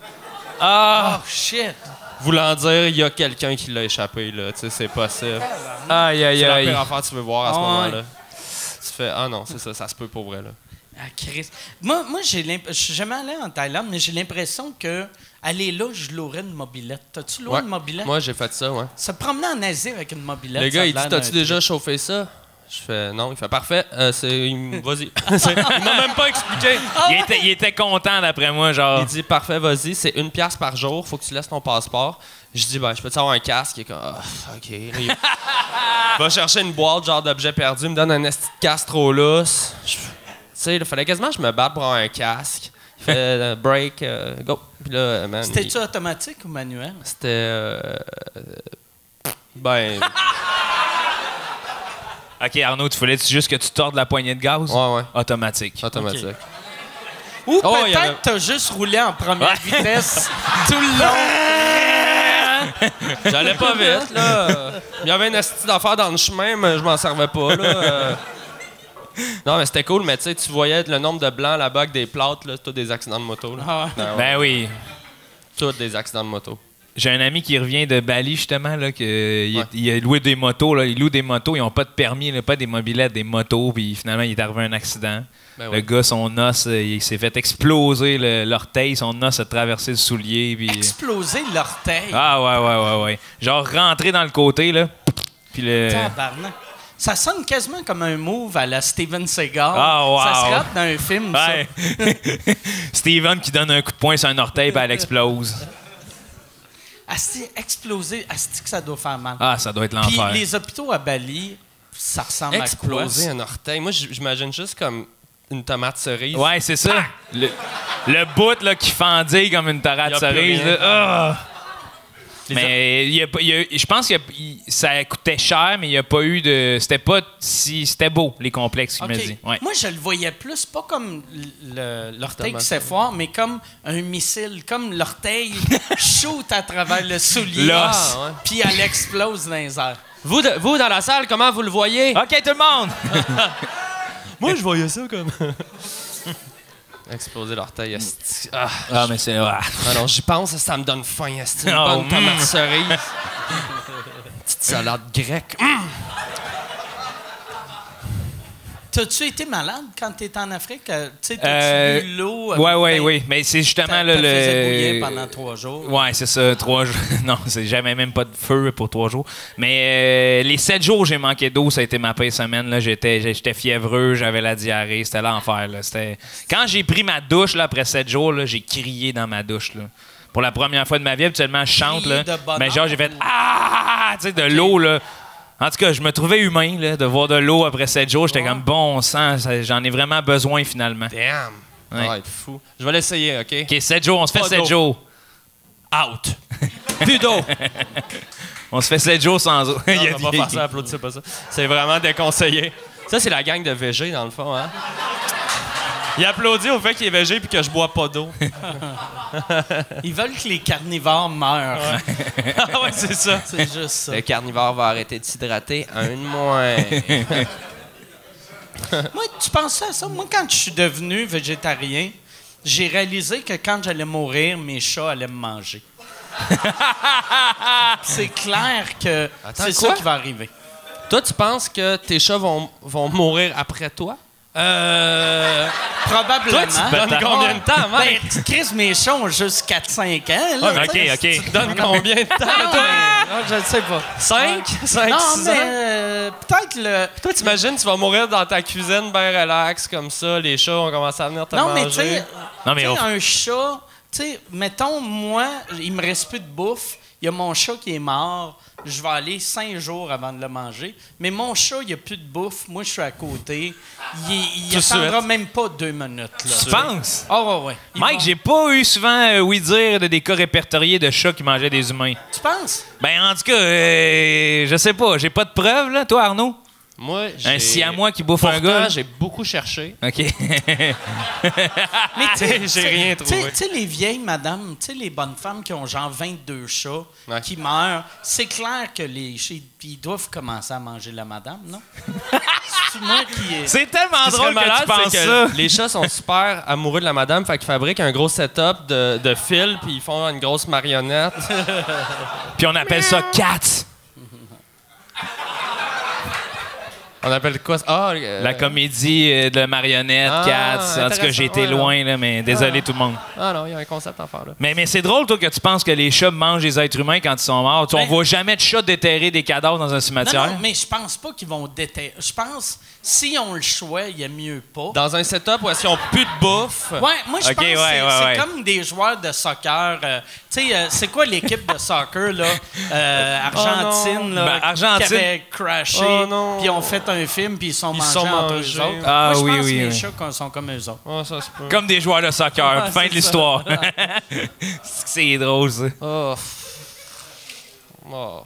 Ah, oh, shit! Voulant dire, il y a quelqu'un qui l'a échappé, là, tu sais, c'est possible. Aïe, aïe, C'est la aïe. pire affaire que tu veux voir à ce moment-là. Tu fais, ah non, c'est ça, ça se peut pour vrai, là. Ah, Chris. Moi je suis jamais allé en Thaïlande, mais j'ai l'impression que aller là, je louerais une mobilette. T'as-tu loué une mobilette? Moi, j'ai fait ça, ouais. Se promener en Asie avec une mobilette. Le gars, il dit, t'as-tu déjà chauffé ça? Je fais, non. Il fait, parfait. Vas-y. Il m'a même pas expliqué. Il était content, d'après moi, genre. Il dit, parfait, vas-y, c'est 1 pièce par jour, faut que tu laisses ton passeport. Je dis, ben, je peux-tu avoir un casque? Il est comme, OK. Il va chercher une boîte, genre d'objets perdus, il me donne un esti de casque trop lousse. Tu sais, il fallait quasiment que je me batte pour avoir un casque. Il fait, break, go. Puis là, man. C'était-tu automatique ou manuel? C'était. Ben. OK, Arnaud, tu voulais juste que tu tordes la poignée de gaz? Ouais. Automatique. Automatique. Okay. Ou peut-être t'as juste roulé en première vitesse tout le long. J'allais pas vite, là. Il y avait une astuce d'affaires dans le chemin, mais je m'en servais pas, là. Non, mais c'était cool, mais tu sais, tu voyais le nombre de blancs là-bas avec des plates, là, tous des accidents de moto, là. Ah ouais. Ben oui. Tous des accidents de moto. J'ai un ami qui revient de Bali, justement, là, il a loué des motos, là. Il loue des motos, ils n'ont pas de permis, là, pas des mobylettes, des motos, puis finalement, il est arrivé un accident. Ben le gars, son os, il s'est fait exploser l'orteil, son os a traversé le soulier. Puis... Exploser l'orteil? Ah, ouais. Genre, rentrer dans le côté, là. Puis Tabarnak. Ça sonne quasiment comme un move à la Steven Seagal. Ah, wow. Ça se rate dans un film, ouais. Ça. Steven qui donne un coup de poing sur un orteil, puis elle explose. Asti, exploser, asti que ça doit faire mal. Ah, ça doit être l'enfer. Puis les hôpitaux à Bali, ça ressemble à quoi? Exploser un orteil. Moi, j'imagine juste comme une tomate cerise. Ouais, c'est ça. Le bout là, qui fendille comme une tomate cerise. Mais je pense que ça coûtait cher, mais il n'y a pas eu de... C'était beau, les complexes, il me dit. Ouais. Moi, je le voyais plus, pas comme l'orteil qui s'effoire, mais comme un missile. Comme l'orteil shoot à travers le soulier, puis elle explose dans les airs. Vous, dans la salle, comment vous le voyez? OK, tout le monde! Moi, je voyais ça comme... Exploser l'orteil, Ah, mais c'est... Ah. Alors, j'y pense, ça me donne faim, esti. Une bonne tomate cerise. Petite salade grecque. T'as-tu été malade quand t'étais en Afrique? Tu sais, t'as-tu bu l'eau? Oui. Mais c'est justement le... faisait bouillir pendant 3 jours. Oui, c'est ça, 3 jours. Non, c'est jamais même pas de feu pour 3 jours. Mais les 7 jours, j'ai manqué d'eau. Ça a été ma pire semaine. Là. J'étais fiévreux, j'avais la diarrhée. C'était l'enfer. Là. Quand j'ai pris ma douche là, après 7 jours, là, j'ai crié dans ma douche. Là. Pour la première fois de ma vie, habituellement, je chante. Là, mais genre, j'ai fait « Ah! » Tu sais, de l'eau, là. En tout cas, je me trouvais humain, là, de voir de l'eau après 7 jours. J'étais comme bon sang, j'en ai vraiment besoin finalement. Damn! Ouais. Ça va être fou. Je vais l'essayer, OK? OK, 7 jours, on se fait 7 jours. Out! Plus d'eau! On se fait 7 jours sans eau. Non, on va pas faire ça, applaudissez pas ça. C'est vraiment déconseillé. Ça, c'est la gang de VG, dans le fond, hein? Il applaudit au fait qu'il est végé puis que je bois pas d'eau. Ils veulent que les carnivores meurent. Ouais. Ah ouais, c'est ça. C'est juste ça. Le carnivore va arrêter de s'hydrater un de moins. Moi, tu penses à ça? Moi, quand je suis devenu végétarien, j'ai réalisé que quand j'allais mourir, mes chats allaient me manger. C'est clair que c'est ça qui va arriver. Toi, tu penses que tes chats vont mourir après toi? Probablement. Toi, tu te donnes combien de temps, mec? Ben, Chris, mes chats ont juste 4-5 ans. Là, OK. Tu te donnes combien de temps, toi? Je ne sais pas. 5? 5, Non, 6 mais ans? peut-être le... Toi, t'imagines, tu vas mourir dans ta cuisine bien relax, comme ça, les chats vont commencer à venir te Non, manger. mais tu sais, mais un chat... Tu sais, mettons, moi, il me reste plus de bouffe. Il y a mon chat qui est mort. je vais aller 5 jours avant de le manger. Mais mon chat, il n'y a plus de bouffe. Moi, je suis à côté. Il attendra même pas 2 minutes. Là. Tu penses? Oh, ouais. Mike, j'ai pas eu souvent oui-dire de des cas répertoriés de chats qui mangeaient des humains. Tu penses? Ben, en tout cas, je sais pas. J'ai pas de preuves, là. Toi, Arnaud? Moi, Un siamois qui bouffe un Pourtant, gars? j'ai beaucoup cherché. OK. Mais J'ai rien trouvé. Tu sais, les vieilles madames, tu sais, les bonnes femmes qui ont genre 22 chats, Ouais. qui meurent, c'est clair que ils doivent commencer à manger la madame, non? C'est moi qui... C'est tellement Ce qui serait drôle que malade, tu penses c'est ça. que les chats sont super amoureux de la madame, fait qu'ils fabriquent un gros setup de fil, puis ils font une grosse marionnette. Puis on appelle ça cats. On appelle quoi ça? Ah, La comédie de marionnettes, Ah, cats. En tout cas, intéressant. j'ai été Ouais, loin, là, mais désolé tout le monde. Ah non, il y a un concept à faire là. Mais c'est drôle, toi, que tu penses que les chats mangent les êtres humains quand ils sont morts. On Ben- voit jamais de chats déterrer des cadavres dans un cimetière. Non, mais je pense pas qu'ils vont déterrer. Je pense, s'ils ont le choix, il y a mieux pas. Dans un setup où est-ce qu'ils ont plus de bouffe. Ouais, moi, je Ok, pense que ouais, c'est ouais. comme des joueurs de soccer. Tu sais, c'est quoi l'équipe de soccer, là? Argentine, là, Ben, Argentine. qui avait crashé, Oh non. puis ils ont fait un film, puis ils sont mangés sont entre mangés. eux autres. Ah, moi, je oui, pense oui, que les oui. chats sont comme eux autres. Ah, ça se peut. Comme des joueurs de soccer. Ouais, Fin c'est de ça. l'histoire. C'est drôle, ça. Oh. Oh.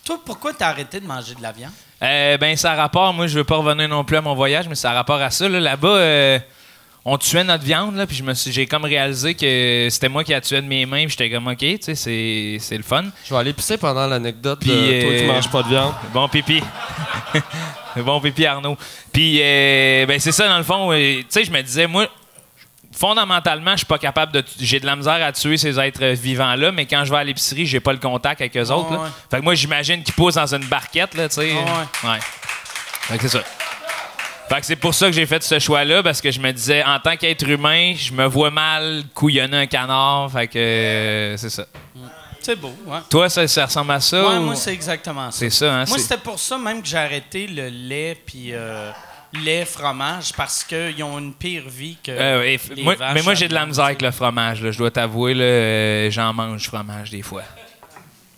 Toi, pourquoi t'as arrêté de manger de la viande? Ben, ça a rapport. Moi, je veux pas revenir non plus à mon voyage, mais ça a rapport à ça. Là. Là-bas, on tuait notre viande, là, puis j'ai comme réalisé que c'était moi qui la tuais de mes mains, puis j'étais comme, OK, tu sais, c'est le fun. Je vais aller pisser pendant l'anecdote Puis, de toi qui manges pas de viande. Bon pipi. Bon pipi, Arnaud. Puis, ben, c'est ça, dans le fond. Tu sais, je me disais, moi, fondamentalement, je suis pas capable de. J'ai de la misère à tuer ces êtres vivants-là, mais quand je vais à l'épicerie, j'ai pas le contact avec eux autres. Là. ouais. Fait que moi, j'imagine qu'ils poussent dans une barquette, là, tu sais. Ouais. Fait que c'est ça. Fait que c'est pour ça que j'ai fait ce choix-là, parce que je me disais, en tant qu'être humain, je me vois mal couillonner un canard. Fait que c'est ça. C'est beau, ouais. Toi, ça ressemble à ça? Ouais, ou- moi, c'est exactement ça. C'est ça, hein? Moi, c'est- c'était pour ça même que j'ai arrêté le lait puis lait, fromage, parce qu'ils ont une pire vie que Et les moi, vaches mais moi, à j'ai de la viande, misère tu avec sais. le fromage. Là. Je dois t'avouer, là, j'en mange du fromage des fois.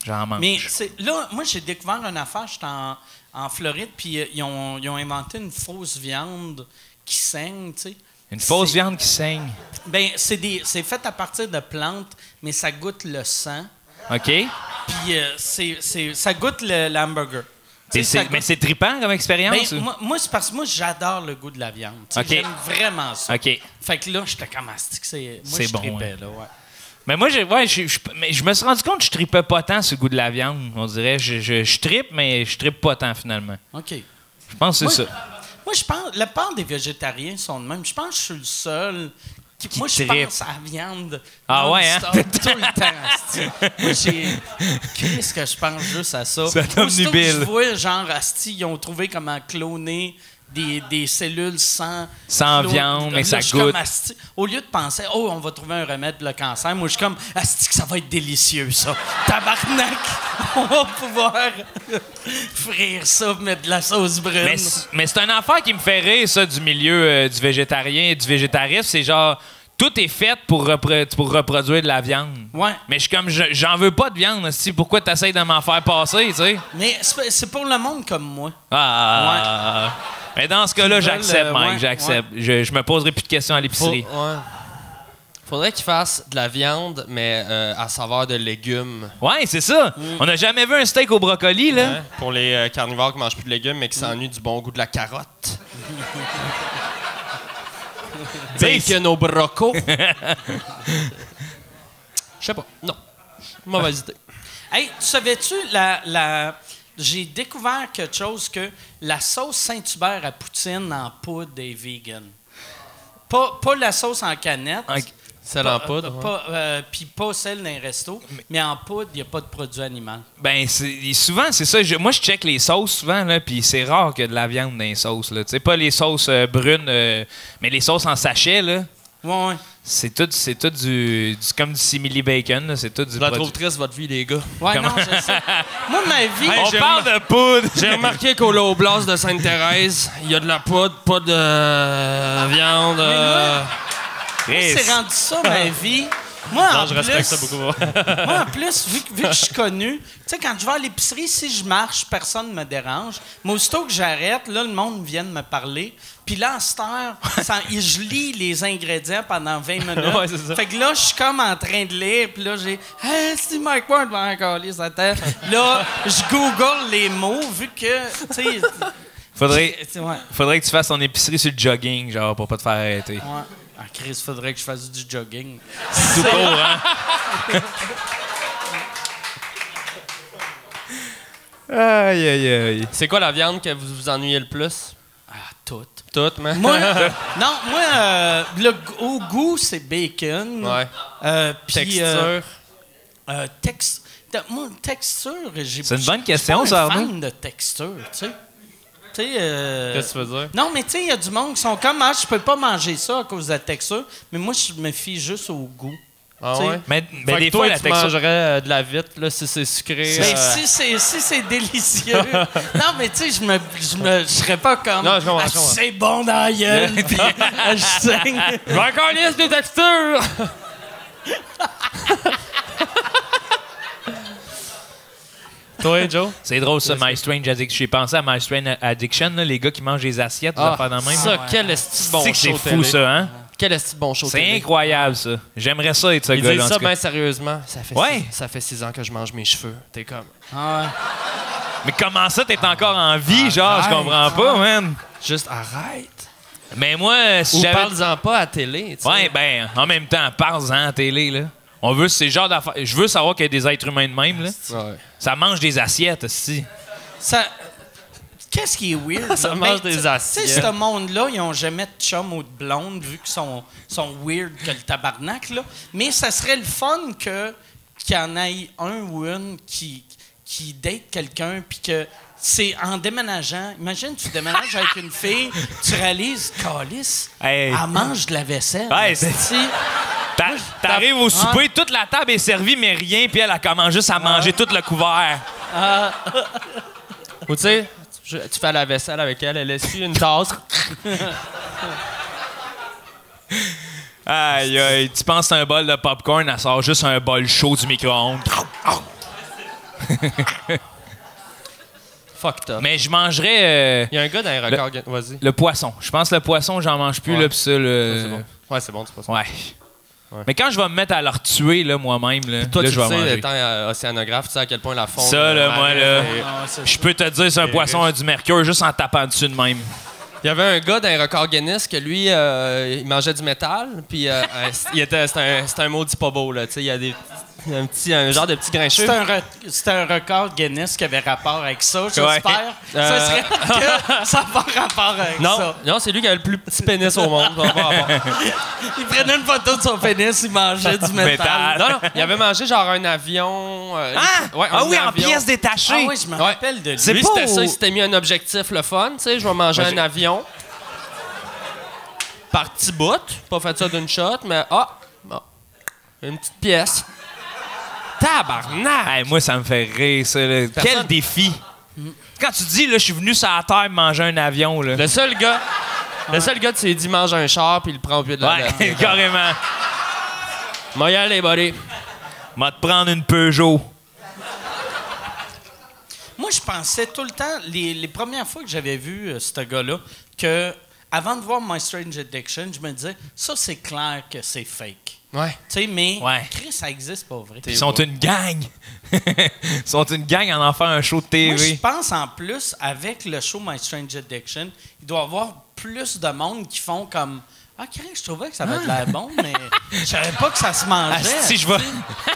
J'en mange. Mais là, moi, j'ai découvert une affaire. J'étais en Floride, puis ils ont inventé une fausse viande qui saigne, tu sais. Une fausse c'est- viande qui saigne. Ben, c'est fait à partir de plantes, mais ça goûte le sang. OK? Puis ça goûte l'hamburger. Tu sais, ça Mais goûte- c'est trippant comme expérience? Ben, ou- moi, c'est parce que moi, j'adore le goût de la viande. Tu sais, OK. J'aime vraiment ça. OK. Fait que là, j'étais comme astique. Moi, C'est je bon, tripais, là, ouais. Mais moi, mais je me suis rendu compte que je tripais pas tant sur le goût de la viande. On dirait, je trippe, mais je trippe pas tant finalement. OK. Je pense que c'est Moi, ça. Moi, je pense... La part des végétariens sont de même. Je pense que je suis le seul... Moi, je trippe. pense à la viande. Ah ouais, hein? non-stop, tout le temps. asti. Moi, qu'est-ce que je pense juste à ça? Ça tombe Aussitôt que nubile. je vois, genre, asti, ils ont trouvé comment cloner des cellules sans viande, mais Là, ça je suis goûte. comme, asti, au lieu de penser, oh, on va trouver un remède pour le cancer, moi, je suis comme, asti, que ça va être délicieux, ça. Tabarnak! On va pouvoir frire ça, mettre de la sauce brune. Mais c'est une affaire qui me fait rire, ça, du milieu du végétarien et du végétarisme. C'est genre, tout est fait pour reproduire de la viande. Ouais. Mais je suis comme, j'en veux pas de viande. Pourquoi tu essaies de m'en faire passer, tu sais? Mais c'est pour le monde comme moi. Ah! Mais dans ce cas-là, Qui veulent, j'accepte, Mike, ouais, j'accepte. Je me poserai plus de questions à l'épicerie. Faudrait qu'ils fassent de la viande, mais à saveur de légumes. Ouais, c'est ça. On n'a jamais vu un steak au brocoli, là. Hein? Pour les carnivores qui mangent plus de légumes, mais qui s'ennuient du bon goût de la carotte. Bacon au broco. Je sais pas. Non. Mauvaise idée. Hey, tu savais-tu, j'ai découvert quelque chose que la sauce Saint-Hubert à poutine en poudre est vegan. Pas la sauce en canette. Ok. Celle en poudre. ouais. Puis pas celle d'un resto, mais en poudre, il n'y a pas de produit animal. Ben, souvent, c'est ça. Moi, je check les sauces souvent, là, puis c'est rare qu'il y ait de la viande dans les sauces, là. Tu sais, pas les sauces brunes, mais les sauces en sachet, là. Ouais. C'est tout du comme du simili bacon, là. C'est tout du Je la produit. trouve triste, votre vie, les gars. Ouais, Comment? non, je sais. Moi, ma vie... Hey, On j'ai parle de poudre! J'ai remarqué qu'au Low-Blast de Sainte-Thérèse, il y a de la poudre, pas de viande. Moi, c'est rendu ça, ma vie. Moi, Non, en je respecte plus- ça beaucoup. Moi, en plus, vu que je suis connu, tu sais, quand je vais à l'épicerie, si je marche, personne ne me dérange. Mais aussitôt que j'arrête, là, le monde vient de me parler. Puis là, à cette heure, je lis les ingrédients pendant 20 minutes. Ouais, c'est ça. Fait que là, je suis comme en train de lire. Puis là, j'ai « Hey, c'est Mike Ward, va encore lire sa tête. » Là, je google les mots, vu que, tu sais... Faudrait Ouais, que tu fasses ton épicerie sur le jogging, genre, pour pas te faire arrêter. ouais. Ah, Chris, faudrait que je fasse du jogging. Tout court, hein? Aïe, aïe, aïe. C'est quoi la viande que vous vous ennuyez le plus? Ah, tout. Toute, man. Moi, au goût, c'est bacon. Ouais. Puis, Texture. moi, texture, j'ai. C'est une bonne je suis question, pas ça, un Arnaud. fan de texture, tu sais. Qu'est-ce que tu veux dire? Non, mais tu sais, il y a du monde qui sont comme, je peux pas manger ça à cause de la texture, mais moi, je me fie juste au goût. Ah T'sais, ouais? Mais Fait des que toi, fois, la tu texture... mangerais de la vitre, là, si c'est sucré. Ben, si c'est délicieux. Non, mais tu sais, je serais pas comme. Non, je comprends, Ah, je comprends. c'est bon dans la gueule, puis je saigne. Je vais encore lire des textures! Toi, Joe? C'est drôle, ça, My Strange Addiction. J'ai pensé à My Strange Addiction, là, les gars qui mangent des assiettes, des affaires dans le même. ça, quel esti de bon C'est que c'est show fou, télé. ça, hein? Quel esti de bon show C'est télé. incroyable, ça. J'aimerais ça être ce Ils gars-là. disent en ça tout cas. bien sérieusement. Ouais. Ça fait 6 ans que je mange mes cheveux. T'es comme... Ah ouais. Mais comment ça, t'es encore en vie, genre? Je comprends pas, man. Juste arrête. Mais moi, si Ou j'avais... parle-en pas à télé, tu sais. Ouais, ben, en même temps, parle-en à la télé, là. On veut, c'est le genre d'affaires... Je veux savoir qu'il y a des êtres humains de même, là. Ouais. Ça mange des assiettes, aussi. Ça. Qu'est-ce qui est weird? Ça là? mange Ben, des tu sais, assiettes. ce monde-là, ils ont jamais de chum ou de blonde, vu qu'ils sont weird que le tabarnak, là. Mais ça serait le fun qu'il y en ait un ou une qui date quelqu'un, puis que c'est en déménageant. Imagine, tu déménages avec une fille, tu réalises, calice, Hey. elle mange de la vaisselle. Ouais, c'est- Si. T'arrives au souper, toute la table est servie, mais rien, puis elle commence juste à manger tout le couvert. Ou tu sais, tu fais la vaisselle avec elle, elle essuie une tasse. Aïe, aïe. Tu penses que c'est un bol de popcorn, elle sort juste un bol chaud du micro-ondes. Fucked up. Mais je mangerais Il y a un gars dans les records... Vas-y. le poisson. Je pense que le poisson, j'en mange plus, Ouais. là, pis ça, le... C'est bon. Ouais, c'est bon, c'est pas ça. Ouais. Mais quand je vais me mettre à leur tuer, là, moi-même, là, Toi, là, tu je vais sais, manger. étant océanographe, tu sais à quel point la fonte... Ça, là, moi, là, Ah, c'est je peux te dire, c'est un poisson a du mercure juste en tapant dessus de même. Il y avait un gars dans les records Guinness que lui, il mangeait du métal, puis c'était un maudit pas beau, là. Tu sais, il y a un genre de petit grincheux. C'est un record Guinness qui avait rapport avec ça, j'espère. Ouais. Ça serait que ça n'a pas rapport avec ça. Non, c'est lui qui avait le plus petit pénis au monde. Ça n'a pas rapport. Il prenait une photo de son pénis, il mangeait du métal. Métal. Non, il avait mangé genre un avion. Ouais, Ah oui, un en avion. pièces détachées. Ah oui, je me Ouais. rappelle de lui. C'est Lui, pas c'était ça, au- il s'était mis un objectif le fun, tu sais, je vais manger un avion. Par petit bout, pas fait ça d'une shot, mais bon, une petite pièce. Tabarnak! Hey, moi, ça me fait rire, ça. Là. Quel défi! Quand tu dis, là, je suis venu sur la terre manger un avion, là. Le seul gars, tu lui dis mange un char puis il le prend au pied de la Ouais, lettre. carrément. Moi, y aller, buddy. M'a te prendre une Peugeot. Moi, je pensais tout le temps, les premières fois que j'avais vu ce gars-là, que avant de voir My Strange Addiction, je me disais, ça, c'est clair que c'est fake. Ouais. Tu sais, mais Ouais. Chris, ça existe pas vrai. Ils sont une gang. Ils sont une gang en en faire un show de Moi, je TV. pense en plus, avec le show My Strange Addiction, il doit y avoir plus de monde qui font comme Ah, Chris, je trouvais que ça avait de l'air bon, mais je savais pas que ça se mangeait. Si je vais.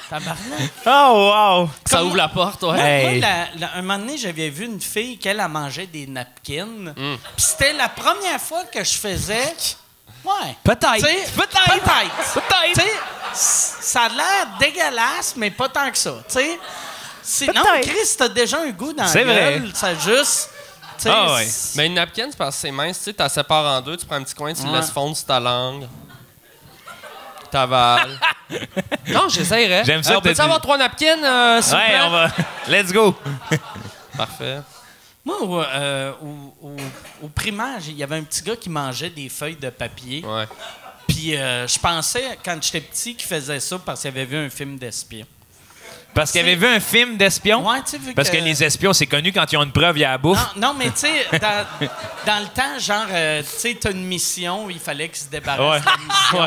Tabarnak. Oh, wow! Ça Comme ouvre la porte, ouais. Hey. Moi, un moment donné, j'avais vu une fille qu'elle a mangé des napkins. Puis c'était la première fois que je faisais. Ouais. Peut-être. Tu sais, Peut-être. Peut-être. Tu sais, ça a l'air dégueulasse, mais pas tant que ça. Tu sais, non, Peut-être. Chris, t'as déjà un goût dans la C'est vrai. gueule. Ça juste. Tu sais, Ah ouais. Mais une napkin, c'est parce que c'est mince, tu sais, t'as sépares en deux, tu prends un petit coin, tu le laisses fondre sur ta langue. T'avales. Non, j'essayerais. J'aime ça On que peut-tu t'as avoir dit- 3 napkins, s'il vous Ouais, plaît? on va. Let's go! Parfait. Moi, au primaire, il y avait un petit gars qui mangeait des feuilles de papier. Ouais. Puis Puis je pensais, quand j'étais petit, qu'il faisait ça parce qu'il avait vu un film d'espion. Parce qu'il avait vu un film d'espion? Ouais, tu sais, vu Parce que les espions, c'est connu quand ils ont une preuve, il y a la bouffe. Non, mais tu sais, dans le temps, genre, tu sais, t'as une mission, il fallait qu'il se débarrasse de la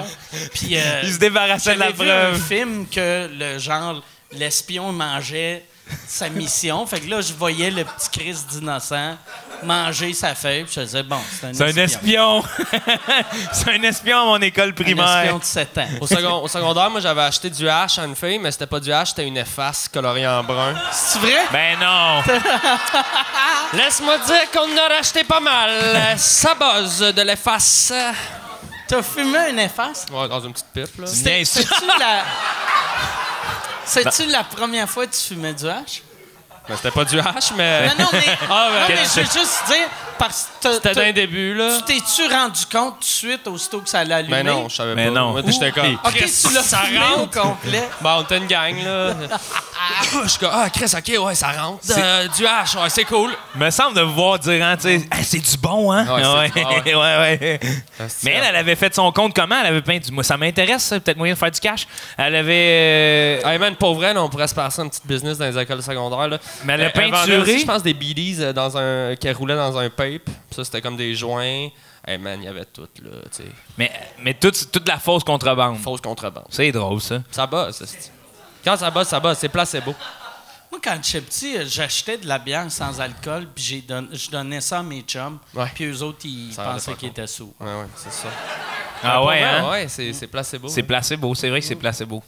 mission. Puis, il se débarrassait de la preuve. preuve. J'avais vu un film que l'espion mangeait sa mission. Fait que là, je voyais le petit Christ d'innocent manger sa feuille. Puis je disais, bon, c'est un espion. C'est un espion à mon école primaire. Un espion de 7 ans. Au secondaire, moi, j'avais acheté du hache à une fille, mais c'était pas du hache, c'était une efface colorée en brun. C'est vrai? Ben non. Laisse-moi dire qu'on en a racheté pas mal. Ça buzz de l'efface. T'as fumé un efface? Ouais, dans une petite pipe, là. C'est-tu la première fois que tu fumais du hache? Ben, c'était pas du hache, mais... Non, mais je veux c'est- juste dire, parce que C'était d'un début, là. tu t'es-tu rendu compte tout de suite, aussitôt que ça allait allumer? Mais non, je savais Mais pas. non. Moi, j'étais comme... OK, tu l'as fumé au complet. Bon, on était une gang, là. Je suis comme, Chris, OK, ouais, ça rentre. Du hache, ouais, c'est cool. Me semble de vous voir dire, hein, tu sais, hey, c'est du bon, hein? Ouais, c'est- ouais. Mais elle avait fait son compte comment? Elle avait peint du... Moi, ça m'intéresse, ça, peut-être moyen de faire du cash. Elle avait... Hey man, pour vrai, là, on pourrait se passer une petite business dans les écoles secondaires, là. Mais elle a vendait peinturé. aussi, je pense, des beadies qui roulaient dans un pipe. Ça, c'était comme des joints. Hey man, il y avait tout, là, tu sais. Mais toute la fausse contrebande. Fausse contrebande. C'est drôle, ça. Ça bosse, ça. Quand ça bosse, c'est placebo. Moi, quand j'étais petit, j'achetais de la bière sans alcool, puis je donnais ça à mes chums, Ouais. puis eux autres, ils Ça rendait pensaient pas qu'ils compte. étaient sourds. Ouais, c'est ça. Ah ouais, hein? Ouais, c'est placebo. C'est placebo, c'est vrai que c'est placebo.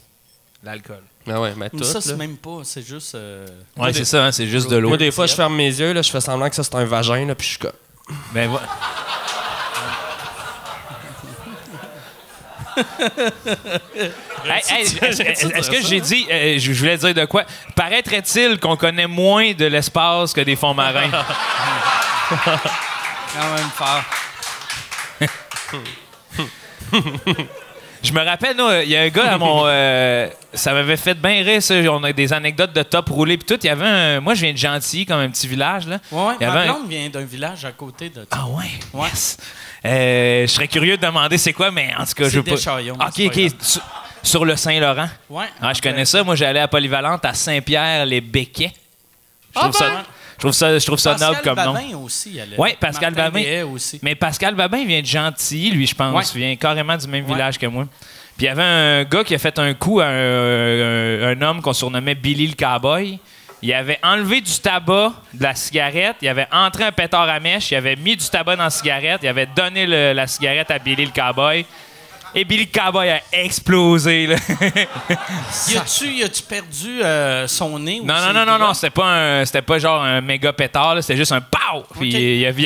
L'alcool. Mais ouais, mais tout, Mais ça, c'est là. même pas, c'est juste... Ouais, c'est ça, hein, c'est juste de l'eau. Moi, des fois, je ferme mes yeux, là, je fais semblant que ça, c'est un vagin, là, puis je suis comme... Ben, voilà. Est-ce que j'ai dit, je voulais dire de quoi? Paraîtrait-il qu'on connaît moins de l'espace que des fonds marins? quand même fort. Je me rappelle, il y a un gars à mon... ça m'avait fait bien rire, ça. On a des anecdotes de top roulé puis tout. Il y avait moi, je viens de Gentilly, comme un petit village, là. Ouais, Il y avait ma un- blonde vient d'un village à côté de ça. Ah ouais? Ouais. Yes. Je serais curieux de demander c'est quoi, mais en tout cas, C'est je veux pas... Deschaillons, OK, c'est pas OK. grave. Sur le Saint-Laurent. Ouais. Ah, je connais ça. Moi, j'allais à Polyvalente à Saint-Pierre-les-Béquets. Je trouve ça noble comme nom. Pascal Babin aussi. Oui, Pascal Martin Babin. Béhet aussi. Mais Pascal Babin vient de Gentilly, lui, je pense. Ouais. Il vient carrément du même Ouais. village que moi. Puis il y avait un gars qui a fait un coup à un homme qu'on surnommait Billy le Cowboy. Il avait enlevé du tabac de la cigarette, il avait entré un pétard à mèche, il avait mis du tabac dans la cigarette, il avait donné la cigarette à Billy le Cowboy. Et Billy le Cowboy a explosé, là. Y a-tu perdu son nez? ou Non, ses non, doigts? c'était pas genre un méga pétard, là, c'était juste un pow! Puis Ok.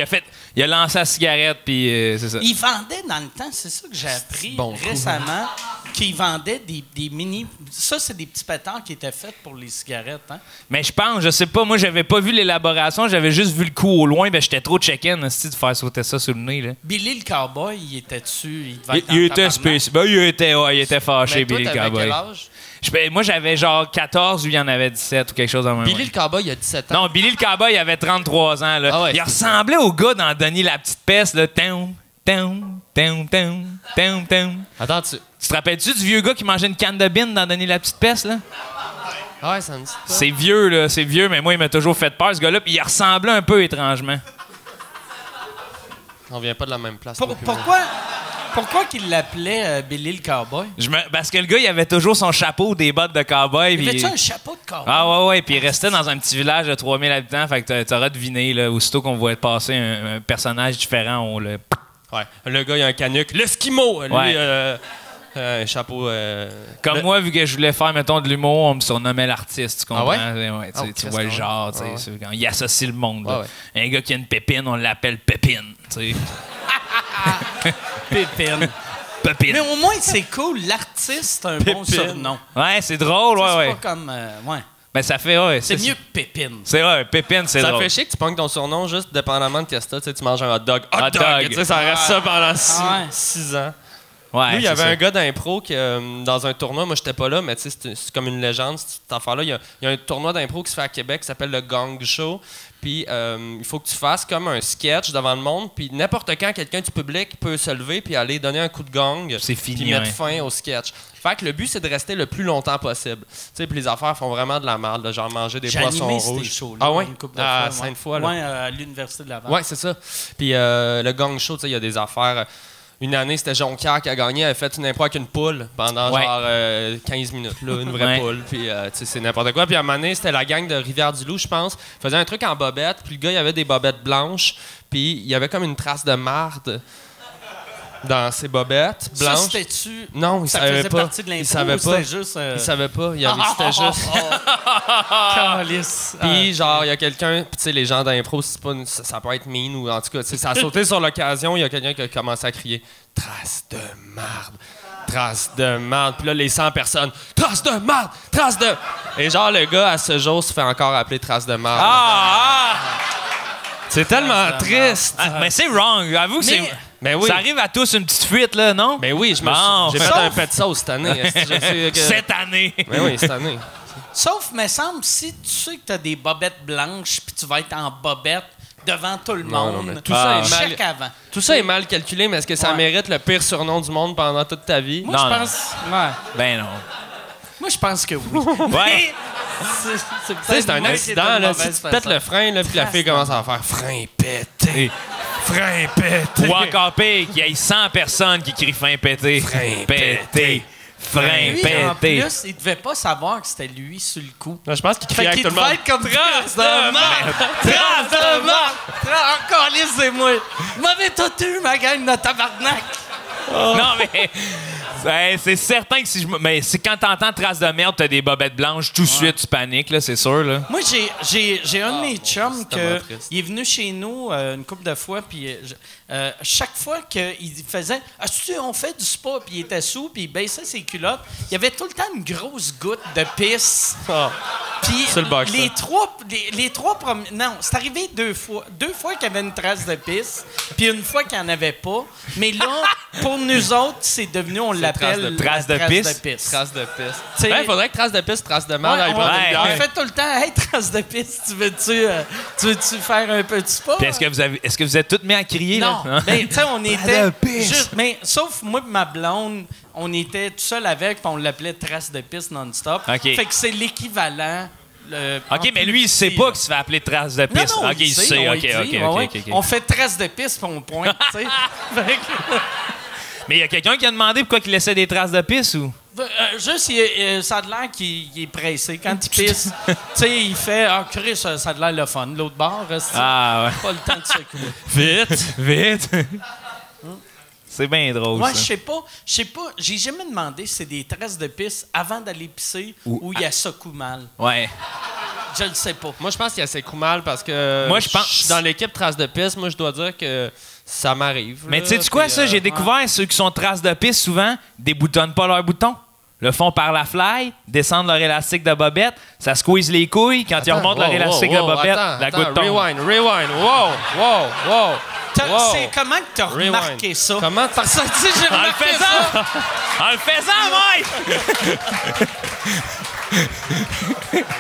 il a lancé la cigarette, puis c'est ça. Il vendait dans le temps, c'est ça que j'ai appris bon coup. récemment, qu'il vendait des mini... Ça, c'est des petits pétards qui étaient faits pour les cigarettes, hein? Mais je pense, je sais pas, moi j'avais pas vu l'élaboration, j'avais juste vu le coup au loin, ben j'étais trop check-in de faire sauter ça sur le nez, là. Billy le Cowboy, il était dessus, il devait être Il en était tabarnak. spécial. Ben, il était fâché, Mais toi, Billy le t'avais Cowboy. quel âge? Moi j'avais genre 14, lui il en avait 17 ou quelque chose dans le même. Billy le Cowboy, il a 17 ans. Non, Billy le Cowboy, il avait 33 ans, là. Ah ouais, il c'est ressemblait au gars dans Denis la petite peste, là. Toum, toum, toum, toum, toum, toum. Attends, Tu te rappelles-tu du vieux gars qui mangeait une canne de bine dans Denis la petite peste, là? Ah ouais, ça me dit pas. C'est vieux, là, c'est vieux, mais moi, il m'a toujours fait peur, ce gars-là, puis il ressemblait un peu étrangement. On vient pas de la même place. toi puis moi. Pourquoi qu'il l'appelait Billy le Cowboy? Parce que le gars, il avait toujours son chapeau, des bottes de cowboy. Il puis- avait-tu un chapeau de cowboy? Ah ouais, puis il restait dans un petit village de 3000 habitants, fait que t'auras deviné, là, aussitôt qu'on voit passer un personnage différent, on le... Ouais. Le gars, il a un canuc. L'Eskimo! Lui, Ouais. un chapeau... Comme moi, vu que je voulais faire, mettons, de l'humour, on me surnommait l'artiste, tu comprends? Ah ouais? Ouais, tu sais, Oh, tu Christ, vois le ouais. genre, tu sais, Ah ouais. c'est quand il associe le monde. là. Ah Un gars qui a une pépine, on l'appelle Pépine, tu sais. Pépine. Pépine. Mais au moins, c'est cool. L'artiste, c'est un bon Pépine. surnom. Ouais, c'est drôle, ouais, C'est ouais. pas comme... ouais. Ben, ça fait, ouais. C'est mieux que Pépine. C'est vrai, Pépine, c'est Ça drôle. fait chier que tu pognes ton surnom juste dépendamment de qu'est-ce que t'as. Tu sais, tu manges un hot dog. Hot dog. Tu sais, ça reste ça pendant ouais. 6 ans. Ouais, Nous, il y avait c'est un ça. gars d'impro qui, dans un tournoi, moi, j'étais pas là, mais tu sais, c'est comme une légende, cette affaire-là. Il y a un tournoi d'impro qui se fait à Québec qui s'appelle le Gang Show. Puis, il faut que tu fasses comme un sketch devant le monde. Puis, n'importe quand, quelqu'un du public peut se lever puis aller donner un coup de gang. C'est fini, Puis mettre ouais. fin au sketch. Fait que le but, c'est de rester le plus longtemps possible. Tu sais, puis les affaires font vraiment de la merde, là, genre manger des J'ai poissons animé ces rouges. shows-là Ah ouais? une couple de À fois, Sainte-Foy, là. Ouais, à l'Université de Laval. Ouais, c'est ça. Puis le gang show, tu sais, il y a des affaires. Une année, c'était Jonquière qui a gagné. Elle a fait une impro avec une poule pendant Ouais. genre 15 minutes, là, une vraie Ouais. poule. Puis, tu sais, c'est n'importe quoi. Puis à un moment donné, c'était la gang de Rivière-du-Loup, je pense. Ils faisaient un truc en bobette. Puis le gars, il avait des bobettes blanches. Puis il y avait comme une trace de marde dans ses bobettes Ça, blanches. c'était-tu... Non, il ça savait faisait pas. partie de l'impro Il savait ou pas. c'était juste... Il savait pas. C'était juste. Calice. Puis, genre, il y a quelqu'un, puis tu sais, les gens d'impro, c'est pas ça peut être mean ou en tout cas, tu sais, ça a sauté sur l'occasion, il y a quelqu'un qui a commencé à crier « Trace de marde! Trace de marde! » Puis là, les 100 personnes « Trace de marde! Trace de... » Et genre, le gars, à ce jour, se fait encore appeler « Trace de marde ». C'est tellement triste! Ah, mais c'est wrong. Avoue que c'est. Ben oui. Ça arrive à tous une petite fuite, là, non? Ben oui, Bon. j'ai fait un pet de sauce cette année. Est-ce que je sais que- Cette année. Ben oui, cette année. Sauf, me semble, si tu sais que tu as des bobettes blanches puis tu vas être en bobette devant tout le Non, monde, mais tout ça est mal- check avant. Tout ça est mal calculé, mais est-ce que ça Ouais. mérite le pire surnom du monde pendant toute ta vie? Moi, Non, je pense... Ouais. Ben non. Moi, je pense que oui. Ouais. C'est Tu sais, c'est un accident, là. Si tu pètes le frein, là, puis la fille commence à faire frein pété. Frein pété. Ou encore pire, qu'il y ait 100 personnes qui crient fin pété. Frein pété. Frein Lui, en pété. plus, il devait pas savoir que c'était lui sur le coup. Non, je pense qu'il Fait criait avec qu'il tout le monde. devait être comme trace de marde! Trace de marde! Encore laissez-moi! M'avez tout eu, ma gang de tabarnak! Non, mais. C'est certain que si je. Mais c'est quand t'entends trace de merde, t'as des bobettes blanches, tout de suite, tu paniques, là, c'est sûr, là. Moi, j'ai un de mes chums c'est tellement que triste. il est venu chez nous une couple de fois, puis chaque fois qu'il faisait « Ah, on fait du spa », puis il était sous, puis il baissait ses culottes, il y avait tout le temps une grosse goutte de pisse. Ah. Puis Sur le box, les trois non, c'est arrivé 2 fois. 2 fois qu'il y avait une trace de pisse, puis une fois qu'il n'y en avait pas. Mais là, pour nous autres, c'est devenu, on l'appelle trace de la pisse. Trace de piste. T'sais- Il faudrait que trace de piste, trace de merde, Ouais, aille prendre une ouais, bière. on fait tout le temps, hey, trace de pisse, tu veux-tu faire un peu de spa? Puis est-ce que vous êtes toutes mis à crier, Non, là? ben, tu sais, on était de pisse. juste, mais sauf moi et ma blonde, on était tout seul avec, puis on l'appelait trace de pisse non-stop. OK. Fait que c'est l'équivalent. OK, mais lui, il sait pas qu'il se fait appeler trace de Non, piste. non, OK, il sait. on OK, le dit, OK, ouais, OK, OK. On fait trace de pisse, puis on pointe, tu sais. Fait que- Mais il y a quelqu'un qui a demandé pourquoi il laissait des traces de pisse ou? Juste, ça a l'air qu'il est pressé. Quand il pisse, tu sais, il fait « Ah, Chris, ça a l'air le fun. » L'autre bord, reste Ah, pas le temps de secouer. Vite, vite. C'est bien drôle, Moi, je ça. sais pas, j'ai jamais demandé si c'est des traces de pisse avant d'aller pisser ou il y a ça coup mal. Ouais. Je le sais pas. Moi, je pense qu'il y a assez coup mal parce que Moi, je pense- suis dans l'équipe trace de piste. Moi, je dois dire que ça m'arrive. Mais là, tu sais quoi, puis, ça? J'ai découvert ceux qui sont traces de pisse, souvent, déboutonnent pas leurs boutons. Le font par la fly, descendent leur élastique de bobette, ça squeeze les couilles. Quand ils remontent leur élastique de bobette, la goutte tombe. Rewind. Wow. C'est comment que t'as Rewind. remarqué ça? Comment t'as Ça, tu sais, j'ai En le remarqué ça. faisant! En le faisant, Mike!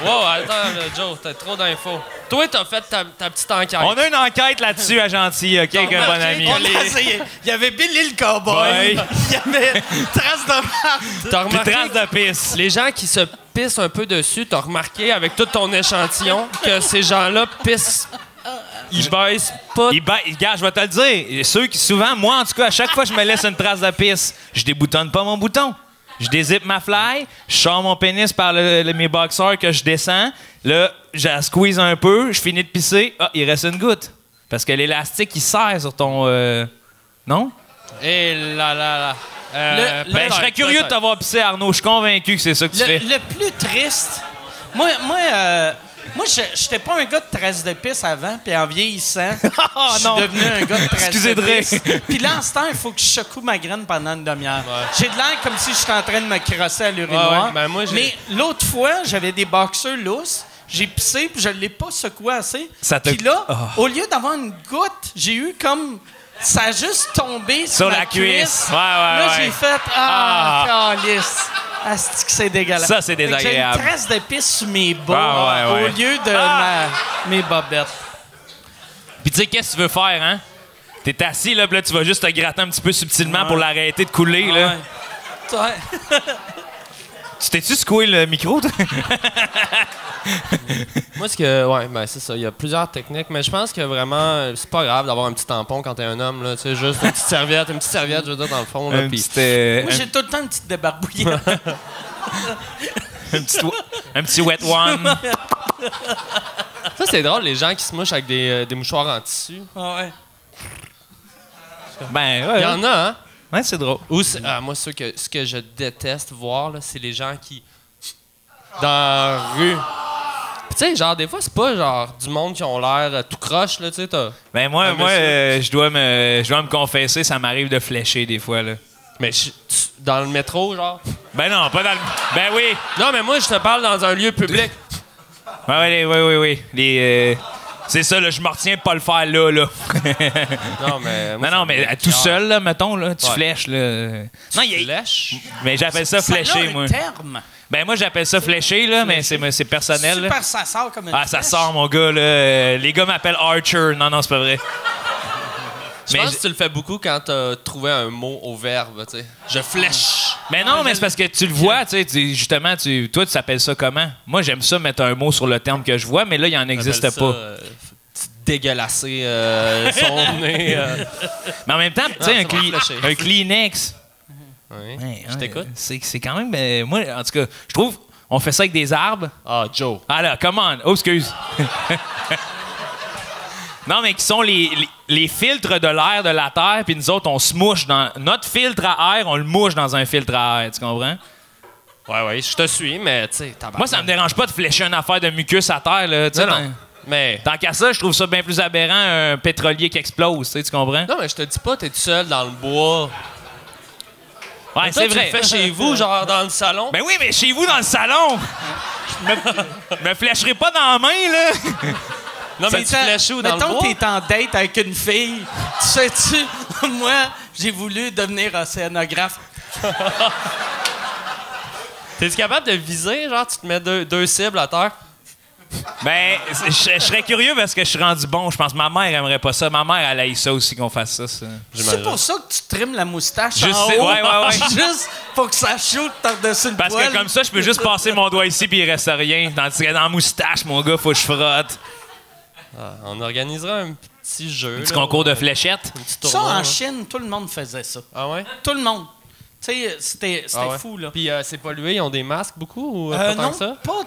Wow, attends, là, Joe, t'as trop d'infos. Toi, t'as fait ta petite enquête. On a une enquête là-dessus à Gentil, OK, avec un bon ami. On a essayé. Il y avait Billy le cowboy. Ouais. Il y avait trace de marde. T'as Puis remarqué traces de pisse. les gens qui se pissent un peu dessus, t'as remarqué avec tout ton échantillon que ces gens-là pissent. Ils baissent pas. Regarde, je vais te le dire. Ceux qui, souvent, moi, en tout cas, à chaque fois que je me laisse une trace de pisse, je déboutonne pas mon bouton. Je dézippe ma fly, je sors mon pénis par mes boxers que je descends. Là, je la squeeze un peu, je finis de pisser. Ah, il reste une goutte. Parce que l'élastique, il serre sur ton... Non? Et là. Ben, je serais curieux de t'avoir pissé, Arnaud. Je suis convaincu que c'est ça que tu fais. Le plus triste, moi, j'étais pas un gars de trace de pisse avant, puis en vieillissant, je suis devenu un gars de trace Excusez de de pisse. rire. Puis là, en ce temps, il faut que je secoue ma graine pendant une demi-heure. J'ai de l'air comme si j'étais en train de me crosser à l'urinoir. Ouais, ben moi, Mais l'autre fois, j'avais des boxers lousses. J'ai pissé, puis je l'ai pas secoué assez. Ça te- Puis là, Ah. au lieu d'avoir une goutte, j'ai eu comme Ça a juste tombé Sur ma la cuisse. Ouais, Là, ouais. j'ai fait calice. Asti que c'est dégueulasse. Ça, c'est Fait que désagréable. J'ai une trace d'épices sur mes bas Ah, ouais. au lieu de mes bobettes. Puis tu sais, qu'est-ce que tu veux faire, hein? T'es assis, là, puis là, tu vas juste te gratter un petit peu subtilement pour l'arrêter de couler, là. Ouais. Tu t'es-tu secoué le micro, toi? Moi, c'est ça. Il y a plusieurs techniques, mais je pense que vraiment, c'est pas grave d'avoir un petit tampon quand t'es un homme, là. Tu sais, juste une petite serviette, je veux dire, dans le fond, là. Puis Moi, j'ai tout le temps une petite débarbouillette. un petit wet one. ça, c'est drôle, les gens qui se mouchent avec des mouchoirs en tissu. Ouais. Ben, Il y en a, hein? Ouais, c'est drôle. Ou moi, ce que je déteste voir, là, c'est les gens qui, dans la rue... Puis tu sais, genre, des fois, c'est pas genre du monde qui ont l'air tout croche, là, tu sais, t'as... Ben, moi, je dois me confesser, ça m'arrive de flécher des fois, là. Mais dans le métro, genre... Ben non, pas dans le... Ben oui! Non, mais moi, je te parle dans un lieu public. Oui. C'est ça, là, je me retiens de pas le faire là. Non, mais... Non, mais tout seul, là, mettons, là, tu Ouais. flèches, là. Non, Flèche? Mais j'appelle ça flécher, a moi. un terme. Ben, moi, j'appelle ça flécher, là, mais c'est personnel, là. Super, ça sort comme une Ça flèche. sort, mon gars, là. Les gars m'appellent Archer. Non, c'est pas vrai. Je pense que tu le fais beaucoup quand t'as trouvé un mot au verbe, tu sais. Je flèche. Mais non, mais c'est parce que tu le vois, tu sais, justement, toi, tu s'appelles ça comment? Moi, j'aime ça mettre un mot sur le terme que je vois, mais là, il en existe pas. Dégueulasser son nez. Mais en même temps, tu sais, ça va flasher. un Kleenex, Oui. ouais, Je t'écoute. c'est quand même... moi, en tout cas, je trouve, on fait ça avec des arbres. Ah, Joe. Ah là, come on. Oh, excuse. Non, mais qui sont les filtres de l'air de la Terre, puis nous autres, on se mouche dans... Notre filtre à air, on le mouche dans un filtre à air, tu comprends? Ouais, je te suis, mais tu sais, Moi, ça me dérange pas de flécher une affaire de mucus à terre, là, tu sais. Non. Mais... Tant qu'à ça, je trouve ça bien plus aberrant un pétrolier qui explose, tu comprends? Non, mais je te dis pas, t'es tout seul dans le bois. Ouais, Mais c'est toi, vrai. Tu le fais chez vous, genre dans le salon. Ben oui, mais chez vous, dans le salon! me flécherai pas dans la main, là! Non, mais tu flèches où dans le Mettons bois? que t'es en date avec une fille. Tu sais-tu, moi, j'ai voulu devenir océanographe. T'es-tu capable de viser, genre, tu te mets deux cibles à terre? Ben, je serais curieux parce que je suis rendu bon. Je pense que ma mère aimerait pas ça. Ma mère, elle haït ça aussi qu'on fasse ça. C'est pour ça que tu trimes la moustache Juste, en haut. ouais. Juste pour que ça shoot par-dessus le Parce poil. que comme ça, je peux juste passer mon doigt ici puis il reste rien. Tandis que dans la moustache, mon gars, faut que je frotte. Ah, on organisera un petit jeu. Un petit concours de fléchettes. Un petit Ça, tournoi, en là. Chine, tout le monde faisait ça. Ah ouais? Tout le monde. Tu sais, c'était Ah ouais. fou, là. Puis c'est pollué, ils ont des masques beaucoup ou pas tant non, que ça? pas...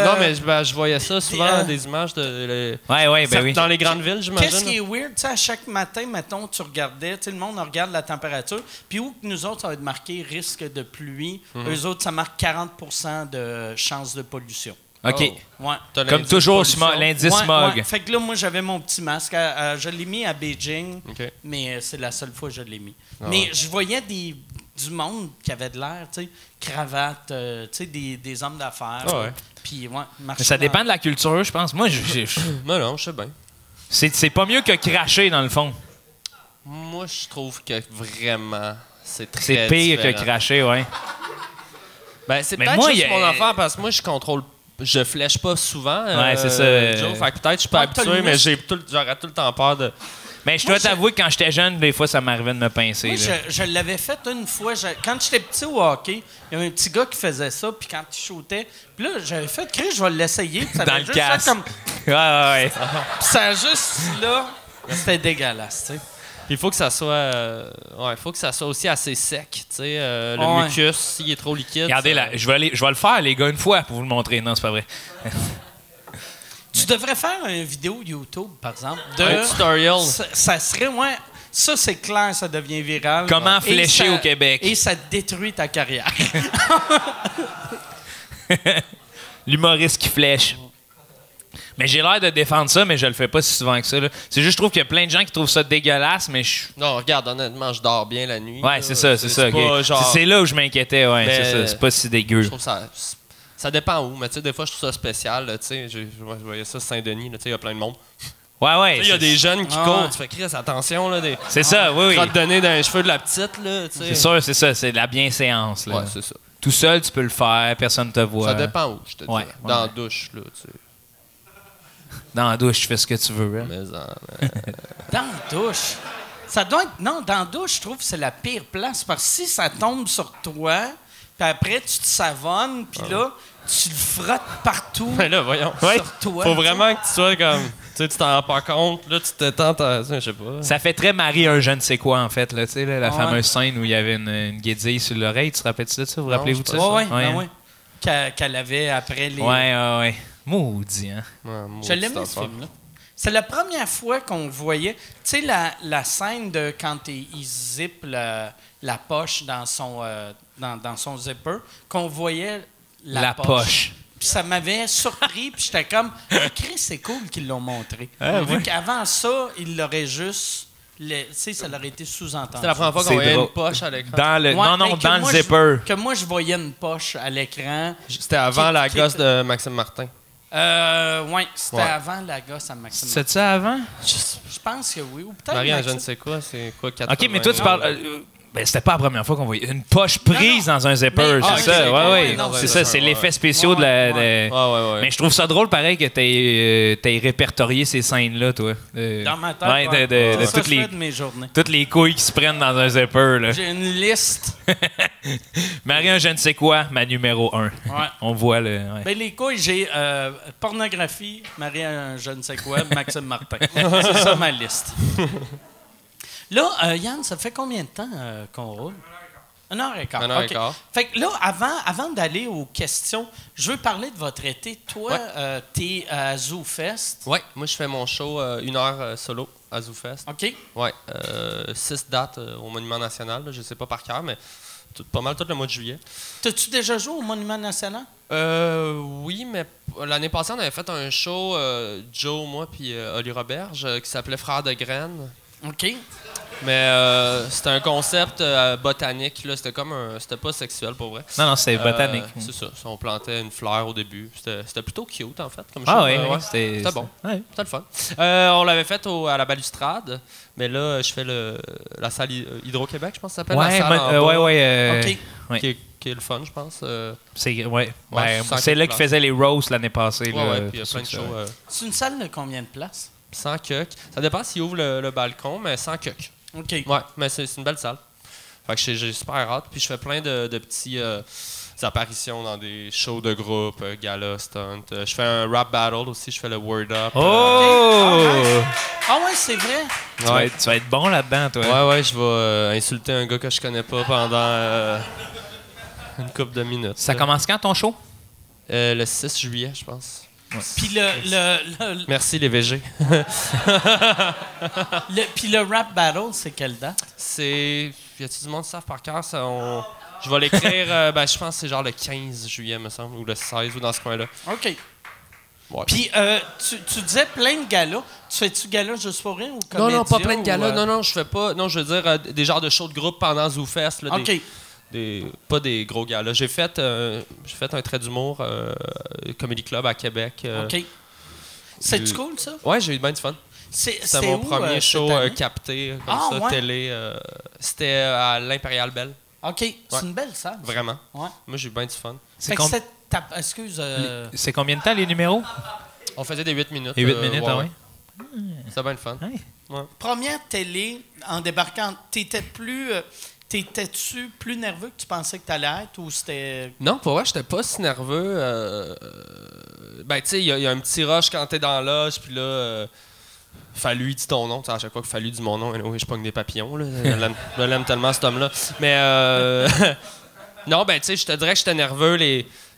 Non, mais je voyais ça souvent, des images de... Ouais, ben oui. Dans les grandes villes, j'imagine. Qu'est-ce qui est weird, tu sais, à chaque matin, mettons, tu regardais, tu sais, le monde regarde la température, puis où que nous autres, ça va être marqué risque de pluie, eux autres, ça marque 40% de chance de pollution. OK. Ouais. T'as Comme l'indice toujours, pollution. l'indice Ouais, smog. ouais. Fait que là, moi, j'avais mon petit masque. Je l'ai mis à Beijing, OK. mais c'est la seule fois que je l'ai mis. Ah mais ouais. je voyais du monde qui avait de l'air, tu sais, cravate, tu sais, des hommes d'affaires. Ah ouais. Puis, ouais, Mais ça dépend de la culture, je pense. Moi, Non, je sais bien. c'est pas mieux que cracher, dans le fond. Moi, je trouve que vraiment, c'est très C'est pire différent. que cracher, ouais. Ben, c'est Mais peut-être moi, juste il y a- mon affaire parce que moi, je flèche pas souvent. Ouais, c'est ça. Joe, fait que peut-être je suis pas Ouais, t'as habitué, le mais muscle. j'aurais tout le temps peur de... Mais je Moi, dois t'avouer que quand j'étais jeune, des fois, ça m'arrivait de me pincer. Moi, là. je l'avais fait une fois. Quand j'étais petit au hockey, il y avait un petit gars qui faisait ça, puis quand il shootait, puis là, j'avais fait, Chris, je vais l'essayer. Puis ça Dans avait le juste fait casque. comme. Ouais. Puis ça a juste, là, c'était dégueulasse, tu sais. Il faut que ça soit... il faut que ça soit aussi assez sec, tu sais. Le Ouais. mucus, s'il est trop liquide... Regardez, ça- là, je vais le faire, les gars, une fois pour vous le montrer. Non, c'est pas vrai. Tu devrais faire une vidéo YouTube, par exemple. Un tutorial. Ça serait, ouais. Ça, c'est clair, ça devient viral. Comment Et flécher ça- au Québec. Et ça détruit ta carrière. L'humoriste qui flèche. Mais j'ai l'air de défendre ça, mais je le fais pas si souvent que ça. là. C'est juste, je trouve qu'il y a plein de gens qui trouvent ça dégueulasse, mais je... Non, regarde, honnêtement, je dors bien la nuit. Ouais, là. c'est ça. C'est ok. pas genre... C'est là où je m'inquiétais, ouais, Mais- c'est ça. C'est pas si dégueu. Je trouve ça dépend où, mais tu sais, des fois, je trouve ça spécial, là, tu sais. Je voyais ça Saint-Denis, là, tu sais, il y a plein de monde. Ouais. Il y a des jeunes qui courent, tu fais Chris, attention, là. C'est ça, oui. Crotte de nez dans les cheveux de la petite, là. C'est sûr, c'est ça. C'est de la bienséance, là. Ouais, c'est ça. Tout seul, tu peux le faire, personne te voit. Ça dépend où, je te dis. Ouais. Dans la douche, là, tu sais. Dans la douche, tu fais ce que tu veux. Hein. Dans la douche. Ça doit être... Non, dans la douche, je trouve que c'est la pire place. Parce que si ça tombe sur toi, puis après, tu te savonnes, puis là, tu le frottes partout Mais là, voyons. sur toi. Faut vraiment que tu sois comme... Tu sais, tu t'en rends pas compte. Là, tu t'étends, je sais pas. Ça fait très Marie un je ne sais quoi, en fait. Là, tu sais, la fameuse scène où il y avait une guédille sur l'oreille. Tu te rappelles-tu de ça? Vous rappelez-vous de ça? Oui. Qu'elle avait après les... Ouais. Maudit, hein? Je l'aimais, ce film-là. C'est la première fois qu'on voyait... Tu sais, la scène de quand il zippe la poche dans son zipper, qu'on voyait la poche. Puis ça m'avait surpris, puis j'étais comme... Chris, c'est cool qu'ils l'ont montré. Vu qu'avant ça, il l'aurait juste... Tu sais, ça l'aurait été sous-entendu. C'était la première fois qu'on voyait une poche à l'écran. Dans le zipper. Que moi, je voyais une poche à l'écran. C'était avant la gosse de Maxime Martin. Oui, c'était avant la gosse à Maxime. C'était ça avant? Je pense que oui. Ou peut-être Marie, je ne sais quoi, c'est quoi, 80... OK, mais toi, tu parles... c'était pas la première fois qu'on voyait une poche prise dans un zipper, c'est ça. Ouais. C'est ça, c'est l'effet spécial de la... Ouais. Mais je trouve ça drôle, pareil, que t'aies répertorié ces scènes-là, toi. Dans ma tête, de mes journées. Toutes les couilles qui se prennent dans un zipper, là. J'ai une liste. Marie, un je ne sais quoi, ma numéro 1. On voit le... Ouais. Ben, les couilles, j'ai pornographie, Marie, un je ne sais quoi, Maxime Martin. C'est ça ma liste. Là, Yann, ça fait combien de temps qu'on roule? 1h15. 1h15. Fait que là, avant d'aller aux questions, je veux parler de votre été. Toi, t'es à ZooFest. Oui, moi, je fais mon show 1 heure solo à ZooFest. OK. Oui, 6 dates au Monument National. Là, je ne sais pas par cœur, mais pas mal tout le mois de juillet. T'as-tu déjà joué au Monument National? Oui, mais l'année passée, on avait fait un show, Joe, moi, puis Oli Roberge, qui s'appelait Frères de graines. OK. Mais c'était un concept botanique. Là. C'était comme c'était pas sexuel, pour vrai. Non, c'est botanique. C'est ça. On plantait une fleur au début. C'était plutôt cute, en fait. Comme c'était bon. Ouais. C'était le fun. On l'avait fait à la balustrade. Mais là, je fais la salle Hydro-Québec, je pense que ça s'appelle. Ouais, OK. Qui est le fun, je pense. C'est là qu'ils faisaient les roasts l'année passée. Ouais, puis il y a plein de shows. C'est une salle de combien de places? 100 cucks. Ça dépend s'ils ouvrent le balcon, mais 100 cucks. OK. Ouais, mais c'est une belle salle. Fait que j'ai super hâte. Puis je fais plein de petits apparitions dans des shows de groupe, gala, stunt. Je fais un rap battle aussi. Je fais le Word Up. Oh! Ah ouais, c'est vrai? Tu vas être bon là-dedans, toi. Ouais, je vais insulter un gars que je connais pas pendant une couple de minutes. Ça commence quand, ton show? Le 6 juillet, je pense. Ouais. Puis Merci les VG. Puis le rap battle, c'est quelle date? Y a-t-il du monde qui savent par cœur? Je vais l'écrire, je pense que c'est genre le 15 juillet, me semble, ou le 16, ou dans ce coin-là. OK. Ouais. Puis tu disais plein de galas. Tu fais-tu galas juste pour rien ou comédia? Non, pas plein de galas. Non, je fais pas. Non, je veux dire des genres de shows de groupe pendant ZooFest. Là, OK. Pas des gros galas. J'ai fait un trait d'humour Comedy Club à Québec. OK. C'est cool, ça? Ouais, j'ai eu bien du fun. C'était mon premier show capté comme ça, ouais? télé. C'était à l'Impérial Belle. OK. C'est une belle salle. Vraiment. Ouais. Moi, j'ai eu bien du fun. Excuse. C'est combien de temps, les numéros? On faisait des 8 minutes. Et 8 minutes, ouais. C'était bien le fun. Ouais. Première télé, en débarquant, t'étais-tu plus nerveux que tu pensais que t'allais être ou c'était... Non, pour vrai, j'étais pas si nerveux. Tu sais, il y a un petit rush quand t'es dans l'âge, puis là, Fallu dit ton nom. À chaque fois que Fallu dit mon nom, je pogne des papillons. Là. Je l'aime tellement, cet homme-là. Mais non, tu sais, je te dirais que j'étais nerveux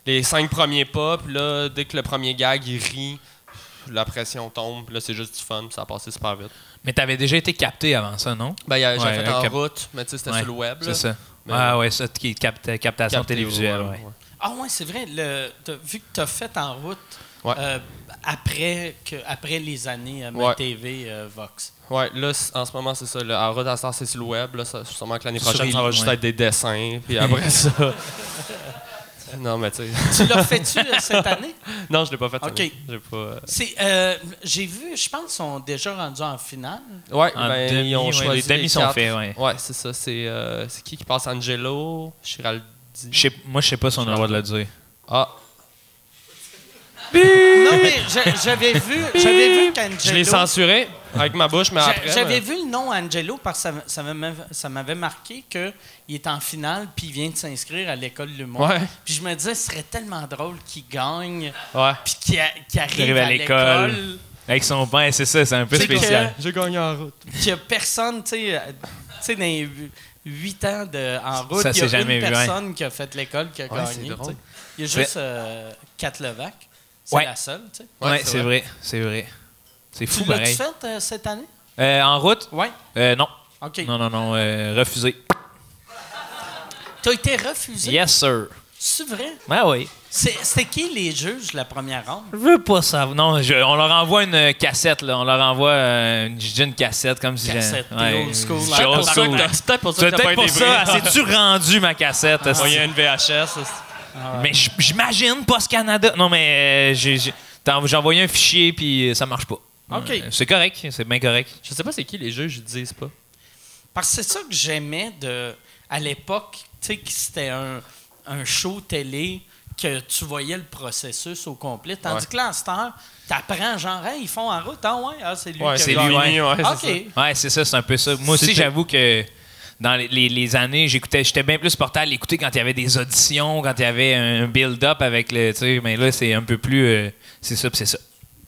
les 5 premiers pas, puis là, dès que le premier gag, il rit, la pression tombe, puis là, c'est juste du fun, puis ça a passé super vite. Mais t'avais déjà été capté avant ça, non? J'ai fait en route, mais tu sais, c'était sur le web. C'est ça. Ça, qui est captation télévisuelle. Ouais. Ah ouais, c'est vrai. Vu que t'as fait en route après les années TV Vox. Ouais, là, en ce moment, c'est ça. En route à Star, c'est sur le web. Là, sûrement que l'année prochaine, ça va juste être des dessins. Puis après ça... Non, mais tu sais. Tu l'as fait-tu cette année? Non, je l'ai pas fait. OK. J'ai pas. J'ai vu, je pense qu'ils sont déjà rendus en finale. Ouais, En ben, demi, ils ont ouais, choisi les demi sont 4. faits, ouais. Ouais, c'est ça. C'est qui passe? Angelo, Chiraldi. Moi, je sais pas si on a le droit de le dire. Ah, Non, mais j'avais vu qu'Angelo... je l'ai censuré avec ma bouche, mais après. J'avais vu le nom Angelo parce que ça m'avait marqué qu'il est en finale puis il vient de s'inscrire à l'école de l'humour. Ouais. Puis je me disais, ce serait tellement drôle qu'il gagne Ouais. puis qu'il arrive à l'école. Avec son pain, c'est ça, c'est un peu C'est que- spécial. J'ai gagné en route. Qu'il n'y a personne, tu sais, dans les 8 ans en route, Ça il y a s'est jamais une vu, personne qui a fait l'école qui a Ouais, gagné. c'est drôle. Tu sais. Il y a juste Kat Levac. C'est Ouais. la seule, tu sais. Ouais, c'est vrai, c'est vrai. C'est fou, Tu l'as-tu pareil. fait cette année? En route? Oui. Non. OK. Non, refusé. T'as été refusé? Yes, sir. C'est vrai? Ben oui. C'était qui les juges la première ronde? Je veux pas savoir. Non, on leur envoie une cassette, là. On leur envoie une cassette, comme si Cassette, j'ai... t'es old school. Je suis old C'est school. C'est peut-être pour ça C'est que t'as pas peut-être été pour ça. pris. C'est-tu rendu, ma cassette? esti? Il y a une VHS. Mais j'imagine, Post Canada. Non, mais j'ai envoyé un fichier, puis ça marche pas. OK. C'est correct, c'est bien correct. Je sais pas c'est qui les juges, ils disent pas. Parce que c'est ça que j'aimais à l'époque, tu sais, que c'était un show télé que tu voyais le processus au complet. Tandis que là, à cette heure, t'apprends genre, hey, ils font en route. Ah ouais, c'est lui Ouais, qui a c'est gagné. lui, ouais, OK. c'est Ouais, c'est ça, c'est un peu ça. Moi aussi, j'avoue que dans les années, j'étais bien plus porté à l'écouter quand il y avait des auditions, quand il y avait un build-up avec le. Tu sais, mais là, c'est un peu plus. C'est ça, puis c'est ça.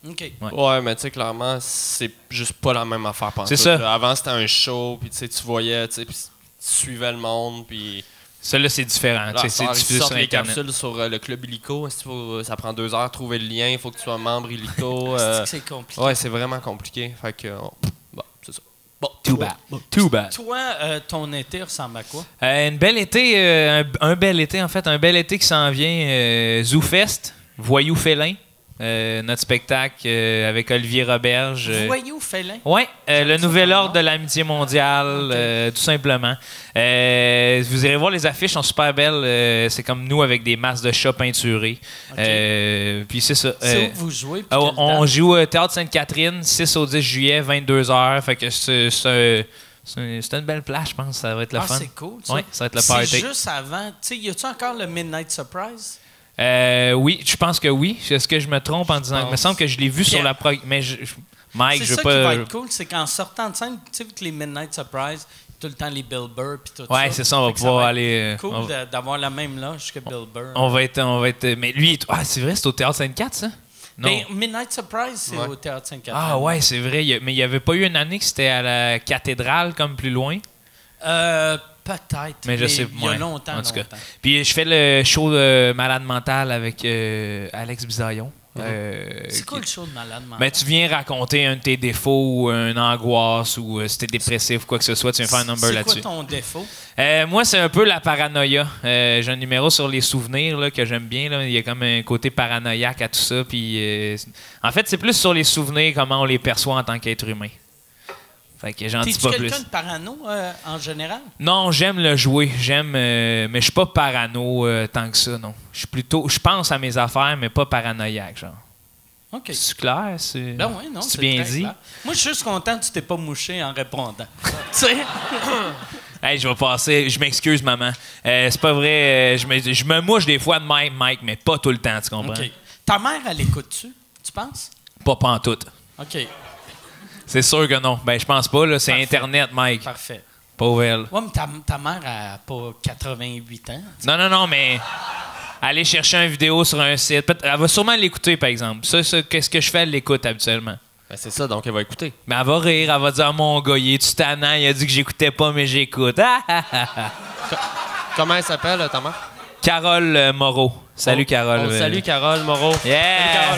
OK. Ouais, mais tu sais, clairement, c'est juste pas la même affaire. C'est ça. Avant, c'était un show, puis tu sais, tu voyais, tu sais, puis tu suivais le monde, puis. Ça, là, c'est différent. Là, Tu sais, c'est ils diffusé sortent sur les Internet. capsules sur le club Illico. Ça prend 2 heures de trouver le lien. Il faut que tu sois membre Illico. C'est compliqué. Ouais, c'est vraiment compliqué. Fait que, bon, c'est ça. Bon, Too bad. Too bad. Toi, ton été ressemble à quoi? Une belle été, un bel été, en fait. Un bel été qui s'en vient. ZooFest, Voyou Félin. Notre spectacle avec Olivier Roberge. Voyou Félin? Oui, le ça nouvel comme ordre nom. de l'amitié mondiale, tout simplement. Vous irez voir les affiches, sont super belles. C'est comme nous avec des masses de chats peinturés. Puis c'est ça. C'est où que vous jouez? puis on quelle date? joue au Théâtre Sainte-Catherine, 6 au 10 juillet, 22h. Fait que c'est une belle plage, je pense. Ça va être le fun. C'est cool, ça. Oui, ça va être le C'est party. juste avant. Tu sais, y a-tu encore le Midnight Surprise? Oui, je pense que oui. Est-ce que je me trompe en disant? Il me semble que je l'ai vu sur la mais Mike, C'est je veux ça pas. qui va être cool, c'est qu'en sortant de scène, tu sais, vu que les Midnight Surprise, tout le temps les Bill Burr puis tout ça. Ouais, c'est ça, on va Fait que pouvoir va être aller. Cool on va- d'avoir la même loge que Bill Burr. On va être. Mais lui, c'est vrai, c'est au Théâtre Sainte-Cat, ça? Non. Ben, Midnight Surprise, c'est Ouais. au Théâtre Sainte-Catherine. Ah ouais, c'est vrai. Mais il n'y avait pas eu une année que c'était à la cathédrale, comme plus loin. Peut-être. Mais je sais il y a ouais, longtemps. en tout cas. longtemps. Puis je fais le show de Malade Mental avec Alex Bisaillon. C'est quoi le show de Malade Mental? Ben, tu viens raconter un de tes défauts ou une angoisse ou si t'es dépressif ou quoi que ce soit, tu viens faire un number C'est là-dessus. quoi ton défaut? Moi, c'est un peu la paranoïa. J'ai un numéro sur les souvenirs là, que j'aime bien. Là. Il y a comme un côté paranoïaque à tout ça. Puis, en fait, c'est plus sur les souvenirs, comment on les perçoit en tant qu'être humain. Fait que j'en dis T'es-tu pas plus. quelqu'un de parano en général? Non, j'aime le jouer. Mais je suis pas parano tant que ça, non. Je pense à mes affaires, mais pas paranoïaque, genre. OK. C'est clair? Ben oui, non, c'est c'est bien très dit? clair. Moi, je suis juste content que tu t'es pas mouché en répondant. Tu sais? Hey, je vais passer. Je m'excuse, maman. C'est pas vrai. Je me mouche des fois de même, Mike, mais pas tout le temps, tu comprends? OK. Ta mère, elle écoute-tu, tu penses? Pas pantoute. OK, C'est sûr que non. Ben, je pense pas, là. C'est Parfait. Internet, Mike. parfait. Pauvre elle. Ouais, mais ta mère a pas 88 ans. Non, mais aller chercher une vidéo sur un site. Elle va sûrement l'écouter, par exemple. Ça, qu'est-ce que je fais? Elle l'écoute habituellement. Ben, c'est ça, donc elle va écouter. Mais elle va rire, elle va dire, mon gars, il est-tu tannant? Il a dit que j'écoutais pas, mais j'écoute. Comment elle s'appelle, ta mère? Carole Moreau. Salut, Carole. Salut, Carole Moreau. Yeah!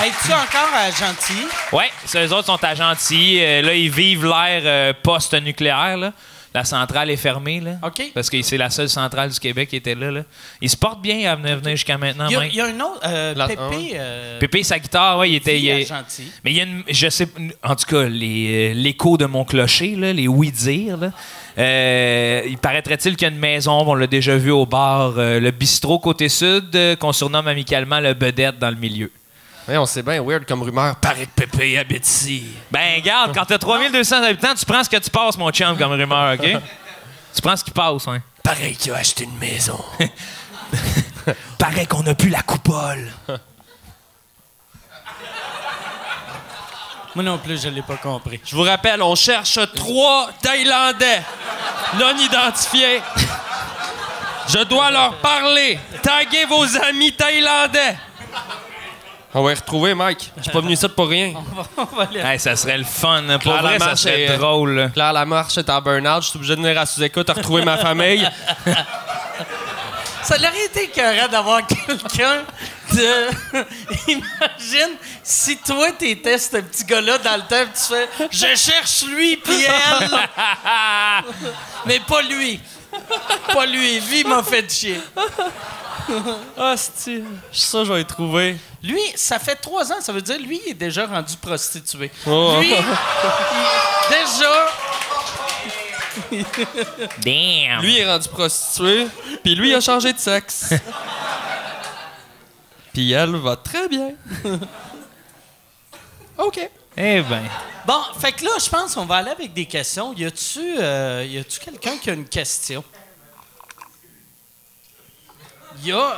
Es-tu encore à Gentilly? Ouais, eux autres sont à Gentilly. Là, ils vivent l'ère post-nucléaire. Là. La centrale est fermée, là. OK. Parce que c'est la seule centrale du Québec qui était là. Il se porte bien à venir jusqu'à maintenant. Il y a un autre, Pépé. Pépé, sa guitare, ouais, il était. Gentil. Mais il y a une. Je sais. En tout cas, l'écho de mon clocher, là, les oui-dire, là. Il paraîtrait-il qu'il y a une maison, on l'a déjà vu au bar, le bistrot côté sud, qu'on surnomme amicalement le Bedette dans le milieu. Ouais, on sait bien weird comme rumeur. Paraît que Pépé habite ici. Ben, regarde, quand t'as 3200 habitants, tu prends ce que tu passes, mon chum, comme rumeur, OK? Tu prends ce qui passe, hein? Pareil qu'il a acheté une maison. Paraît qu'on n'a plus la coupole. Moi non plus, je l'ai pas compris. Je vous rappelle, on cherche 3 Thaïlandais non identifiés. Je dois leur parler. Taguez vos amis thaïlandais. On va y retrouver, Mike. Je suis pas venu ici pour rien. On va aller. Hey, ça serait le fun. Pour Claire vrai, ça Lamarche serait est- drôle. Là. Claire Lamarche est en burn-out. Je suis obligé de venir à sous-écoute à retrouver ma famille. Ça aurait été écœurant d'avoir quelqu'un de... Imagine si toi, t'étais ce petit gars-là dans le temps, pis tu fais « Je cherche lui puis elle! » Mais pas lui. Pas lui. Lui, il m'a fait chier. Ah, c'est. Je suis sûr que je vais y trouver. Lui, ça fait 3 ans. Ça veut dire lui, il est déjà rendu prostitué. Oh. Lui, déjà... Damn. Lui est rendu prostitué, puis lui a changé de sexe. Puis elle va très bien. OK. Eh ben. Bon, fait que là, je pense qu'on va aller avec des questions. Y a-tu quelqu'un qui a une question? Y a...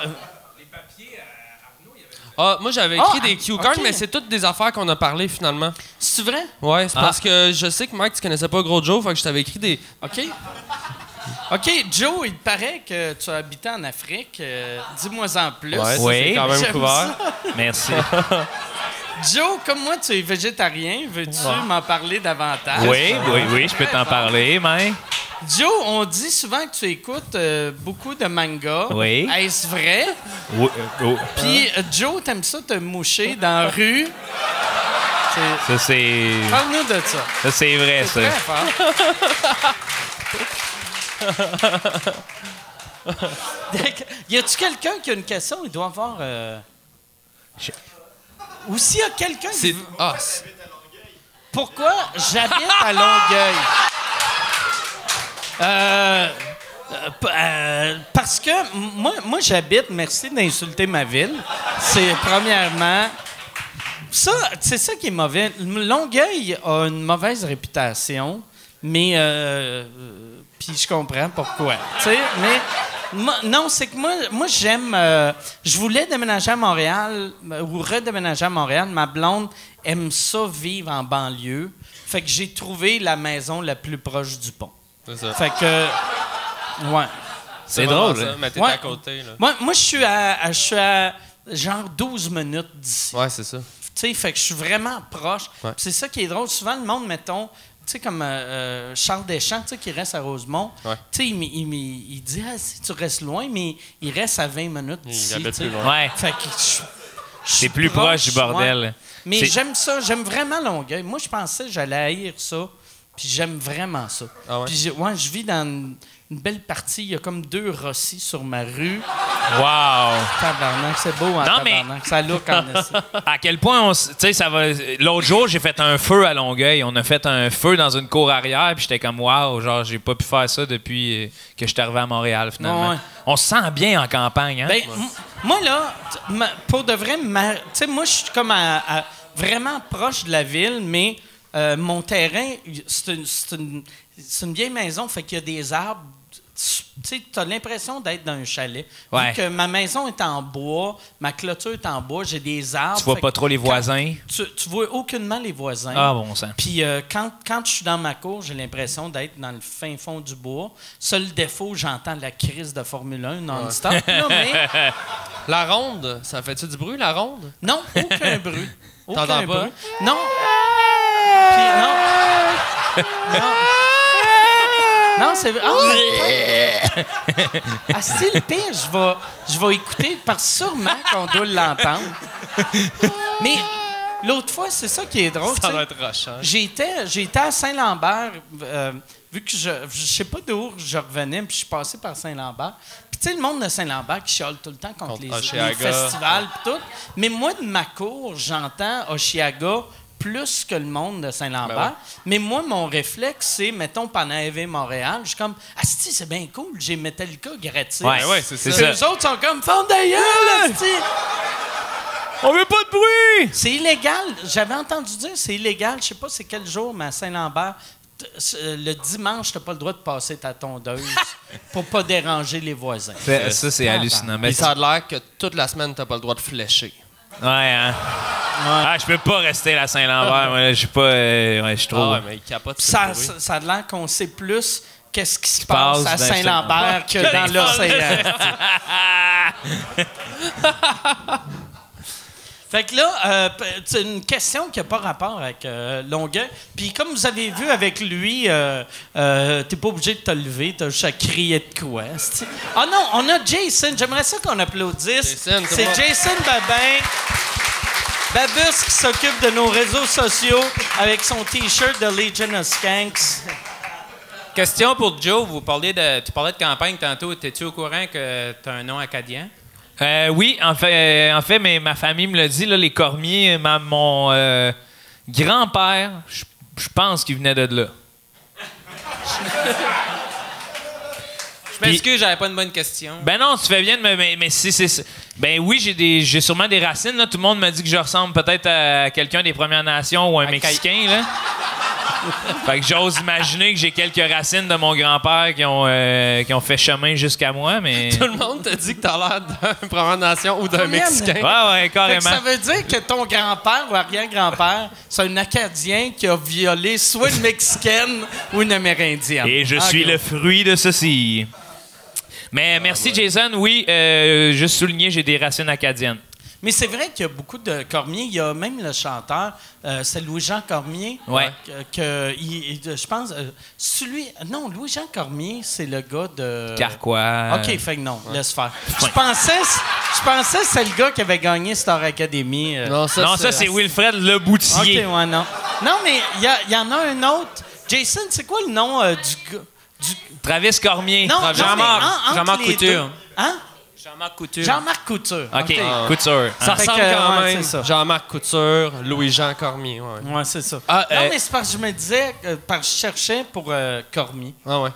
Ah, moi, j'avais écrit Ah, des cue cards, OK. mais c'est toutes des affaires qu'on a parlé finalement. C'est vrai? Ouais, c'est parce que je sais que Mike, tu connaissais pas Gros Joe, fait que je t'avais écrit des. OK. OK, Joe, il paraît que tu as habité en Afrique. Dis-moi-en plus. Ouais, ça, Oui. c'est quand même J'aime couvert. ça. Merci. Joe, comme moi, tu es végétarien. Veux-tu m'en parler davantage? oui, je peux t'en parler, mais. Joe, on dit souvent que tu écoutes beaucoup de mangas. Oui. Est-ce vrai? Oui, oh. Puis, Joe, t'aimes ça te moucher dans la rue? Ça, c'est. Parle-nous de ça. Ça, c'est vrai, ça. Très fort. Y a-tu quelqu'un qui a une question? Il doit avoir... Ou s'il y a quelqu'un qui... C'est. veut- Ah, Pourquoi j'habite à Longueuil? Parce que moi j'habite... Merci d'insulter ma ville. C'est premièrement... Ça, c'est ça qui est mauvais. Longueuil a une mauvaise réputation, mais... Puis je comprends pourquoi. Tu sais, mais... non, c'est que moi j'aime... je voulais déménager à Montréal, ou redéménager à Montréal. Ma blonde aime ça vivre en banlieue. Fait que j'ai trouvé la maison la plus proche du pont. c'est ça. Fait que... Ouais. C'est vraiment drôle. ça, hein. mais t'es Ouais. à côté, là. Moi je suis à genre 12 minutes d'ici. Ouais, c'est ça. Tu sais, fait que je suis vraiment proche. Ouais. Puis c'est ça qui est drôle. Souvent, le monde, mettons, tu sais, comme Charles Deschamps, tu sais, qui reste à Rosemont, Ouais. tu sais, il dit, ah, si tu restes loin, mais il reste à 20 minutes Il d'ici. habite tu sais. plus loin. Ouais. Fait que je suis C'est plus proche du bordel. ouais. Mais C'est- j'aime ça, j'aime vraiment Longueuil. Moi, je pensais que j'allais haïr ça, puis j'aime vraiment ça. Ah ouais? Puis je vis dans une belle partie. Il y a comme 2 Rossi sur ma rue. Wow! Tabarnak, c'est beau, hein, Non, mais- tabarnak. Ça look en esti. À quel point, tu sais, ça va. L'autre jour, j'ai fait un feu à Longueuil. On a fait un feu dans une cour arrière, puis j'étais comme, wow, genre, j'ai pas pu faire ça depuis que je suis arrivé à Montréal, finalement. Ouais. On se sent bien en campagne, hein? Ben, moi, là, pour de vrai, tu sais, moi, je suis comme vraiment proche de la ville, mais mon terrain, c'est une vieille maison, fait qu'il y a des arbres. Tu sais, as l'impression d'être dans un chalet. Ouais. Vu que ma maison est en bois, ma clôture est en bois, j'ai des arbres. Tu vois fait pas que trop les quand- voisins? Tu vois aucunement les voisins. Ah, bon sang. Puis quand je suis dans ma cour, j'ai l'impression d'être dans le fin fond du bois. Seul défaut, j'entends la crise de Formule 1 non-stop. là, mais La ronde, ça fait-tu du bruit, la ronde? non, aucun bruit. Aucun T'entends pas? bruit. Non. Puis non. Non. Non, c'est vrai. Ah, c'est le pire, je vais écouter parce que sûrement qu'on doit l'entendre. Mais l'autre fois, c'est ça qui est drôle. Ça tu va sais. être rochant. J'étais à Saint-Lambert, vu que je sais pas d'où je revenais, puis je suis passé par Saint-Lambert. Puis tu sais, le monde de Saint-Lambert qui chiale tout le temps contre les festivals pis tout. Mais moi, de ma cour, j'entends Oshiaga plus que le monde de Saint-Lambert. Ben ouais. Mais moi, mon réflexe, c'est, mettons, pendant EV Montréal, je suis comme, asti, c'est bien cool, j'ai Metallica gratis. Ouais, c'est ça. Puis eux autres sont comme, fond d'ailleurs, asti! On veut pas de bruit! C'est illégal. J'avais entendu dire c'est illégal. Je sais pas c'est quel jour, mais à Saint-Lambert, le dimanche, t'as pas le droit de passer ta tondeuse pour pas déranger les voisins. Ça, c'est hallucinant. Mais ça a l'air que toute la semaine, t'as pas le droit de flécher. Ouais, hein? Ah, je peux pas rester à Saint-Lambert. Moi, je suis pas... je suis trop... Ah ouais, mais il capote sur Ça, le bruit. ça a l'air qu'on sait plus qu'est-ce qui se passe passe à dans Saint-Lambert que dans l'océan. Fait que là, c'est une question qui n'a pas rapport avec Longueuil. Puis comme vous avez vu avec lui, t'es pas obligé de te lever, t'as juste à crier de quoi. c'ti. Ah non, on a Jason. J'aimerais ça qu'on applaudisse. Jason, C'est comment? Jason Babin. Babus qui s'occupe de nos réseaux sociaux avec son T-shirt de Legion of Skanks. Question pour Joe. Tu parlais de campagne tantôt. Étais-tu au courant que tu as un nom acadien? Oui, en fait, mais ma famille me l'a dit, là, les Cormier, mon grand-père, je pense qu'il venait de là. Je m'excuse, j'avais pas une bonne question. Ben non, tu fais bien de me... Mais c'est... Ben oui, j'ai sûrement des racines. Là. Tout le monde m'a dit que je ressemble peut-être à quelqu'un des Premières Nations ou un Mexicain. Là. Fait que j'ose imaginer que j'ai quelques racines de mon grand-père qui ont fait chemin jusqu'à moi, mais... Tout le monde te dit que t'as l'air d'une Première Nation ou d'un Mexicain. Ouais, Fait que carrément. ça veut dire que ton grand-père ou arrière-grand-père, c'est un Acadien qui a violé soit une Mexicaine ou une Amérindienne. Et je En suis gros. le fruit de ceci. Mais merci, Jason. Oui, juste souligner, j'ai des racines acadiennes. Mais c'est vrai qu'il y a beaucoup de Cormier. Il y a même le chanteur, c'est Louis-Jean Cormier. Ouais. Je pense, non, Louis-Jean Cormier, c'est le gars de... Carquois. OK, fait que non, laisse faire. Je pensais que c'est le gars qui avait gagné Star Academy. Non, ça, c'est Wilfred Leboutier. OK, ouais, non. Non, mais il y en a un autre. Jason, c'est quoi le nom du gars? Travis Cormier. Non, Jean-Marc les Couture. deux. Hein? Jean-Marc Couture. Jean-Marc Couture. OK, Couture. Ça Fait ressemble que, quand ouais, même. c'est ça. Jean-Marc Couture, Louis-Jean Cormier. Ouais. Ouais, c'est ça. Ah, non, mais c'est parce que je me disais, parce que je cherchais pour Cormier. Ah ouais.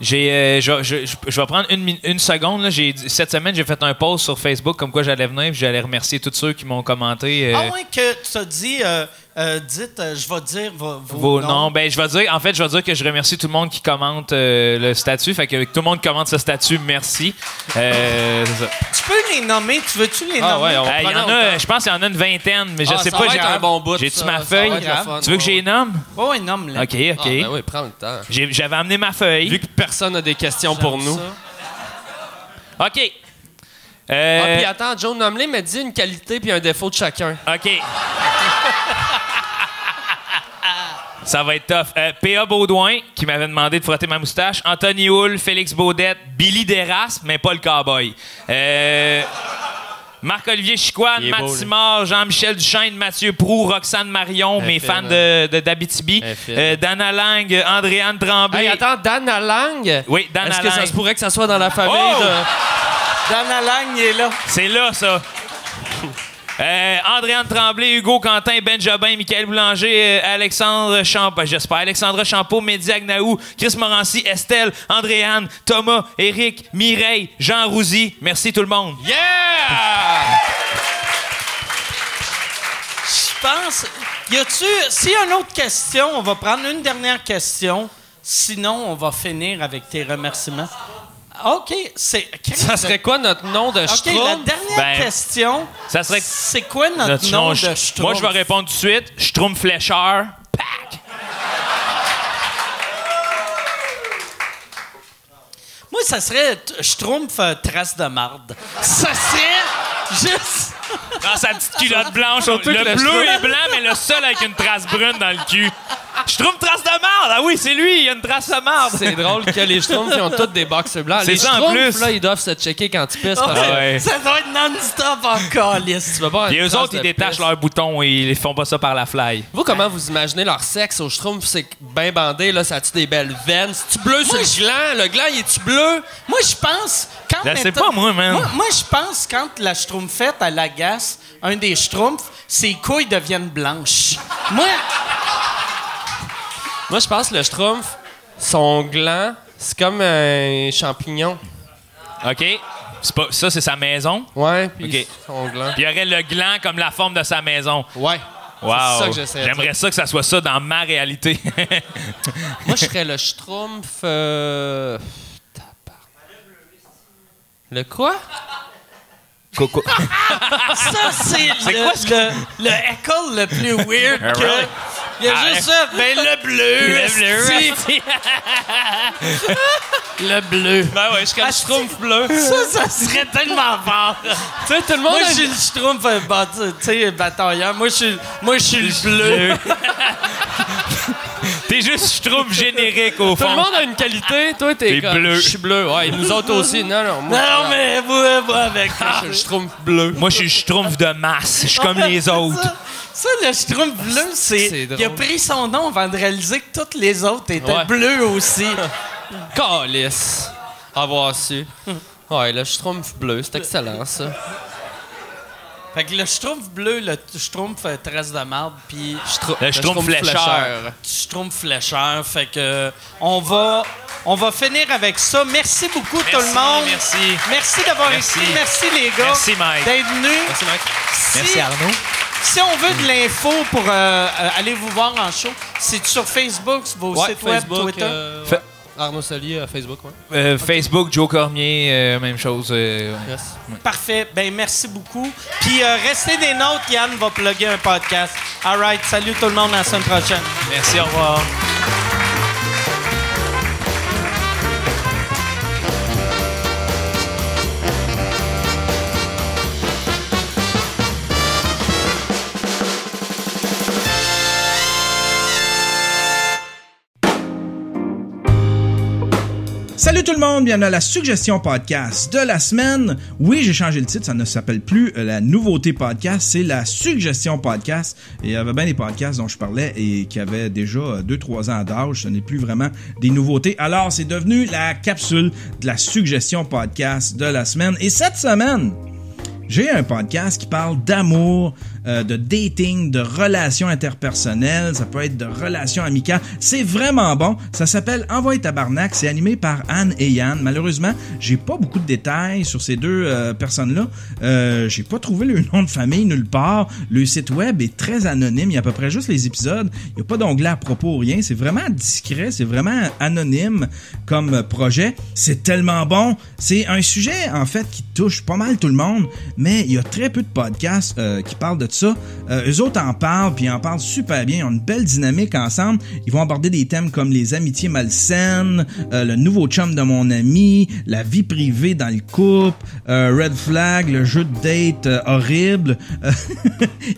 Je vais prendre une seconde. Là. Cette semaine, j'ai fait un post sur Facebook comme quoi j'allais venir et j'allais remercier tous ceux qui m'ont commenté. À moins que tu as dit, dites, je vais dire vos noms. Ben, je vais dire que je remercie tout le monde qui commente le statut. Fait que tout le monde commente ce statut, merci. C'est ça. Tu peux les nommer, tu veux-tu les nommer? ouais, on va Il y en prendre a, je pense qu'il y en a une vingtaine, mais je sais ça pas. va être un bon bout. J'ai-tu ça. ma Ça feuille? va être le fun, Tu veux que je les nomme? Oh, oui, nomme-les. OK. Ah, ben oui, prends le temps. J'avais amené ma feuille. Vu que personne n'a des questions pour nous. OK. Puis attends, Joe, nomme-les, mais dis une qualité puis un défaut de chacun. OK. Ça va être tough. P.A. Baudouin, qui m'avait demandé de frotter ma moustache. Anthony Hull, Félix Baudette, Billy Deraspe, mais pas le cowboy. Marc-Olivier Chicoine, Il est beau, Matt Simard, Jean-Michel Duchesne, Mathieu Proux, Roxane Marion, mes fans d'Abitibi. Dana Lang, Andréane Tremblay. Hey, attends, Dana Lang? Oui, Dana Est-ce que Lang. ça se pourrait que ça soit dans la famille Oh! de... Dana Lang, il est là. C'est là, ça. Andréane Tremblay, Hugo Quentin, Ben Jobin, Michael Boulanger, Alexandre Champeau, j'espère, Alexandra Champeau, Mehdi Agnaou, Chris Morancy, Estelle, Andréane, Thomas, Éric, Mireille, Jean Rouzy. Merci tout le monde. Yeah! Je pense. S'il y a une autre question, on va prendre une dernière question. Sinon, on va finir avec tes remerciements. OK. Ça serait quoi notre nom de OK, la Schtroumpf? dernière question. Ça serait C'est quoi notre nom de Schtroumpf? Moi, je vais répondre tout de suite. Schtroumpf Flécheur. Pac! Moi, ça serait Schtroumpf trace de marde. Ça serait juste... Dans sa petite culotte blanche. Le bleu est blanc, mais le seul avec une trace brune dans le cul. Schtroumpf trace de marde! Ah oui, c'est lui, il y a une trace de marde! C'est drôle que les Schtroumpfs, ils ont tous des boxers blancs. C'est Les ça, en Schtroumpfs, plus. là, ils doivent se checker quand ils pissent. parce que Ouais. Ça doit être non-stop encore, lisse. tu vas pas avoir Et une eux trace autres, ils de détachent pisse. leurs boutons et ils font pas ça par la fly. Vous, comment vous imaginez leur sexe aux Schtroumpfs? C'est bien bandé, là, ça a-tu des belles veines? C'est-tu bleu sur le gland? Le gland, il est-tu bleu? Moi, je pense... Quand Je sais mettons- pas, moi, man. Moi, je pense quand la Schtroumpfette, elle agace un des Schtroumpfs, ses couilles deviennent blanches. Moi, Moi, je pense que le Schtroumpf, son gland, c'est comme un champignon. OK? Ça, c'est sa maison. Ouais, puis OK. son gland. Puis il y aurait le gland comme la forme de sa maison. Ouais. Wow. C'est ça que j'essaie de J'aimerais dire. ça que ça soit ça dans ma réalité. Moi, je serais le Schtroumpf... Le quoi? Coco. ça, c'est le heckle le plus weird que... Alright. Il y a juste ça. Ben, le bleu. esti. Le bleu. Ben ouais, je serais le Schtroumpf bleu. Ça serait tellement fort. Tu sais, tout le monde Moi, a je suis le Schtroumpf, tu sais, batailleur. Moi, je suis le bleu. T'es juste Schtroumpf générique, au Tout le fond. monde a une qualité. Toi, t'es T'es comme... bleu. Je suis bleu. Ouais, et nous autres aussi. Non, moi, Non, mais moi avec. je suis le Schtroumpf bleu. Moi, je suis le Schtroumpf de masse. Je suis comme les autres. Ça, le Schtroumpf bleu, C'est il a drôle. pris son nom avant de réaliser que toutes les autres étaient Ouais. bleues aussi. Calice. Avoir su. Ouais, le Schtroumpf bleu, c'est excellent, ça. Fait que le Schtroumpf bleu, le Schtroumpf tresse de marde, puis Le Schtroumpf flécheur. Schtroumpf flécheur. Fait que on va finir avec ça. Merci beaucoup tout le monde. Merci. Merci d'avoir Merci. écouté. Merci les gars. Merci, Mike. D'être venus. Merci, Mike. Merci, Arnaud. Si on veut de l'info pour aller vous voir en show, c'est sur Facebook, vos Ouais, sites web, Facebook, Twitter. Fa- Arnaud Solier à Facebook, ouais. Facebook, Joe Cormier, même chose. Yes. Parfait. Ben merci beaucoup. Puis restez des notes, Yann va plugger un podcast. All right. Salut tout le monde, à la semaine prochaine. Merci, au revoir. Salut tout le monde, bienvenue à la suggestion podcast de la semaine. Oui, j'ai changé le titre, ça ne s'appelle plus la nouveauté podcast, c'est la suggestion podcast. Et il y avait bien des podcasts dont je parlais et qui avaient déjà 2-3 ans d'âge, ce n'est plus vraiment des nouveautés. Alors, c'est devenu la capsule de la suggestion podcast de la semaine. Et cette semaine, j'ai un podcast qui parle d'amour, de dating, de relations interpersonnelles, ça peut être de relations amicales. C'est vraiment bon. Ça s'appelle Envoie tabarnak. C'est animé par Anne et Yann. Malheureusement, j'ai pas beaucoup de détails sur ces deux personnes-là. J'ai pas trouvé le nom de famille nulle part. Le site web est très anonyme. Il y a à peu près juste les épisodes. Il y a pas d'onglet à propos ou rien. C'est vraiment discret. C'est vraiment anonyme comme projet. C'est tellement bon. C'est un sujet, en fait, qui touche pas mal tout le monde, mais il y a très peu de podcasts qui parlent de ça. Eux autres en parlent, puis ils en parlent super bien. Ils ont une belle dynamique ensemble. Ils vont aborder des thèmes comme les amitiés malsaines, le nouveau chum de mon ami, la vie privée dans le couple, Red Flag, le jeu de date horrible.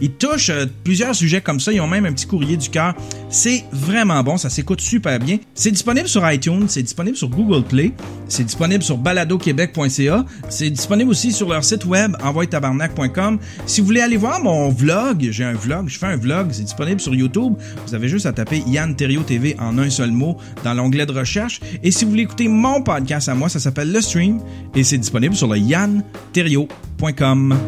Ils touchent plusieurs sujets comme ça. Ils ont même un petit courrier du cœur. C'est vraiment bon. Ça s'écoute super bien. C'est disponible sur iTunes. C'est disponible sur Google Play. C'est disponible sur baladoquebec.ca. C'est disponible aussi sur leur site web envoyetabarnak.com. Si vous voulez aller voir mon vlog, j'ai un vlog, je fais un vlog, c'est disponible sur YouTube. Vous avez juste à taper Yann Terriot TV en un seul mot dans l'onglet de recherche. Et si vous voulez écouter mon podcast à moi, ça s'appelle Le Stream et c'est disponible sur le yanterriot.com.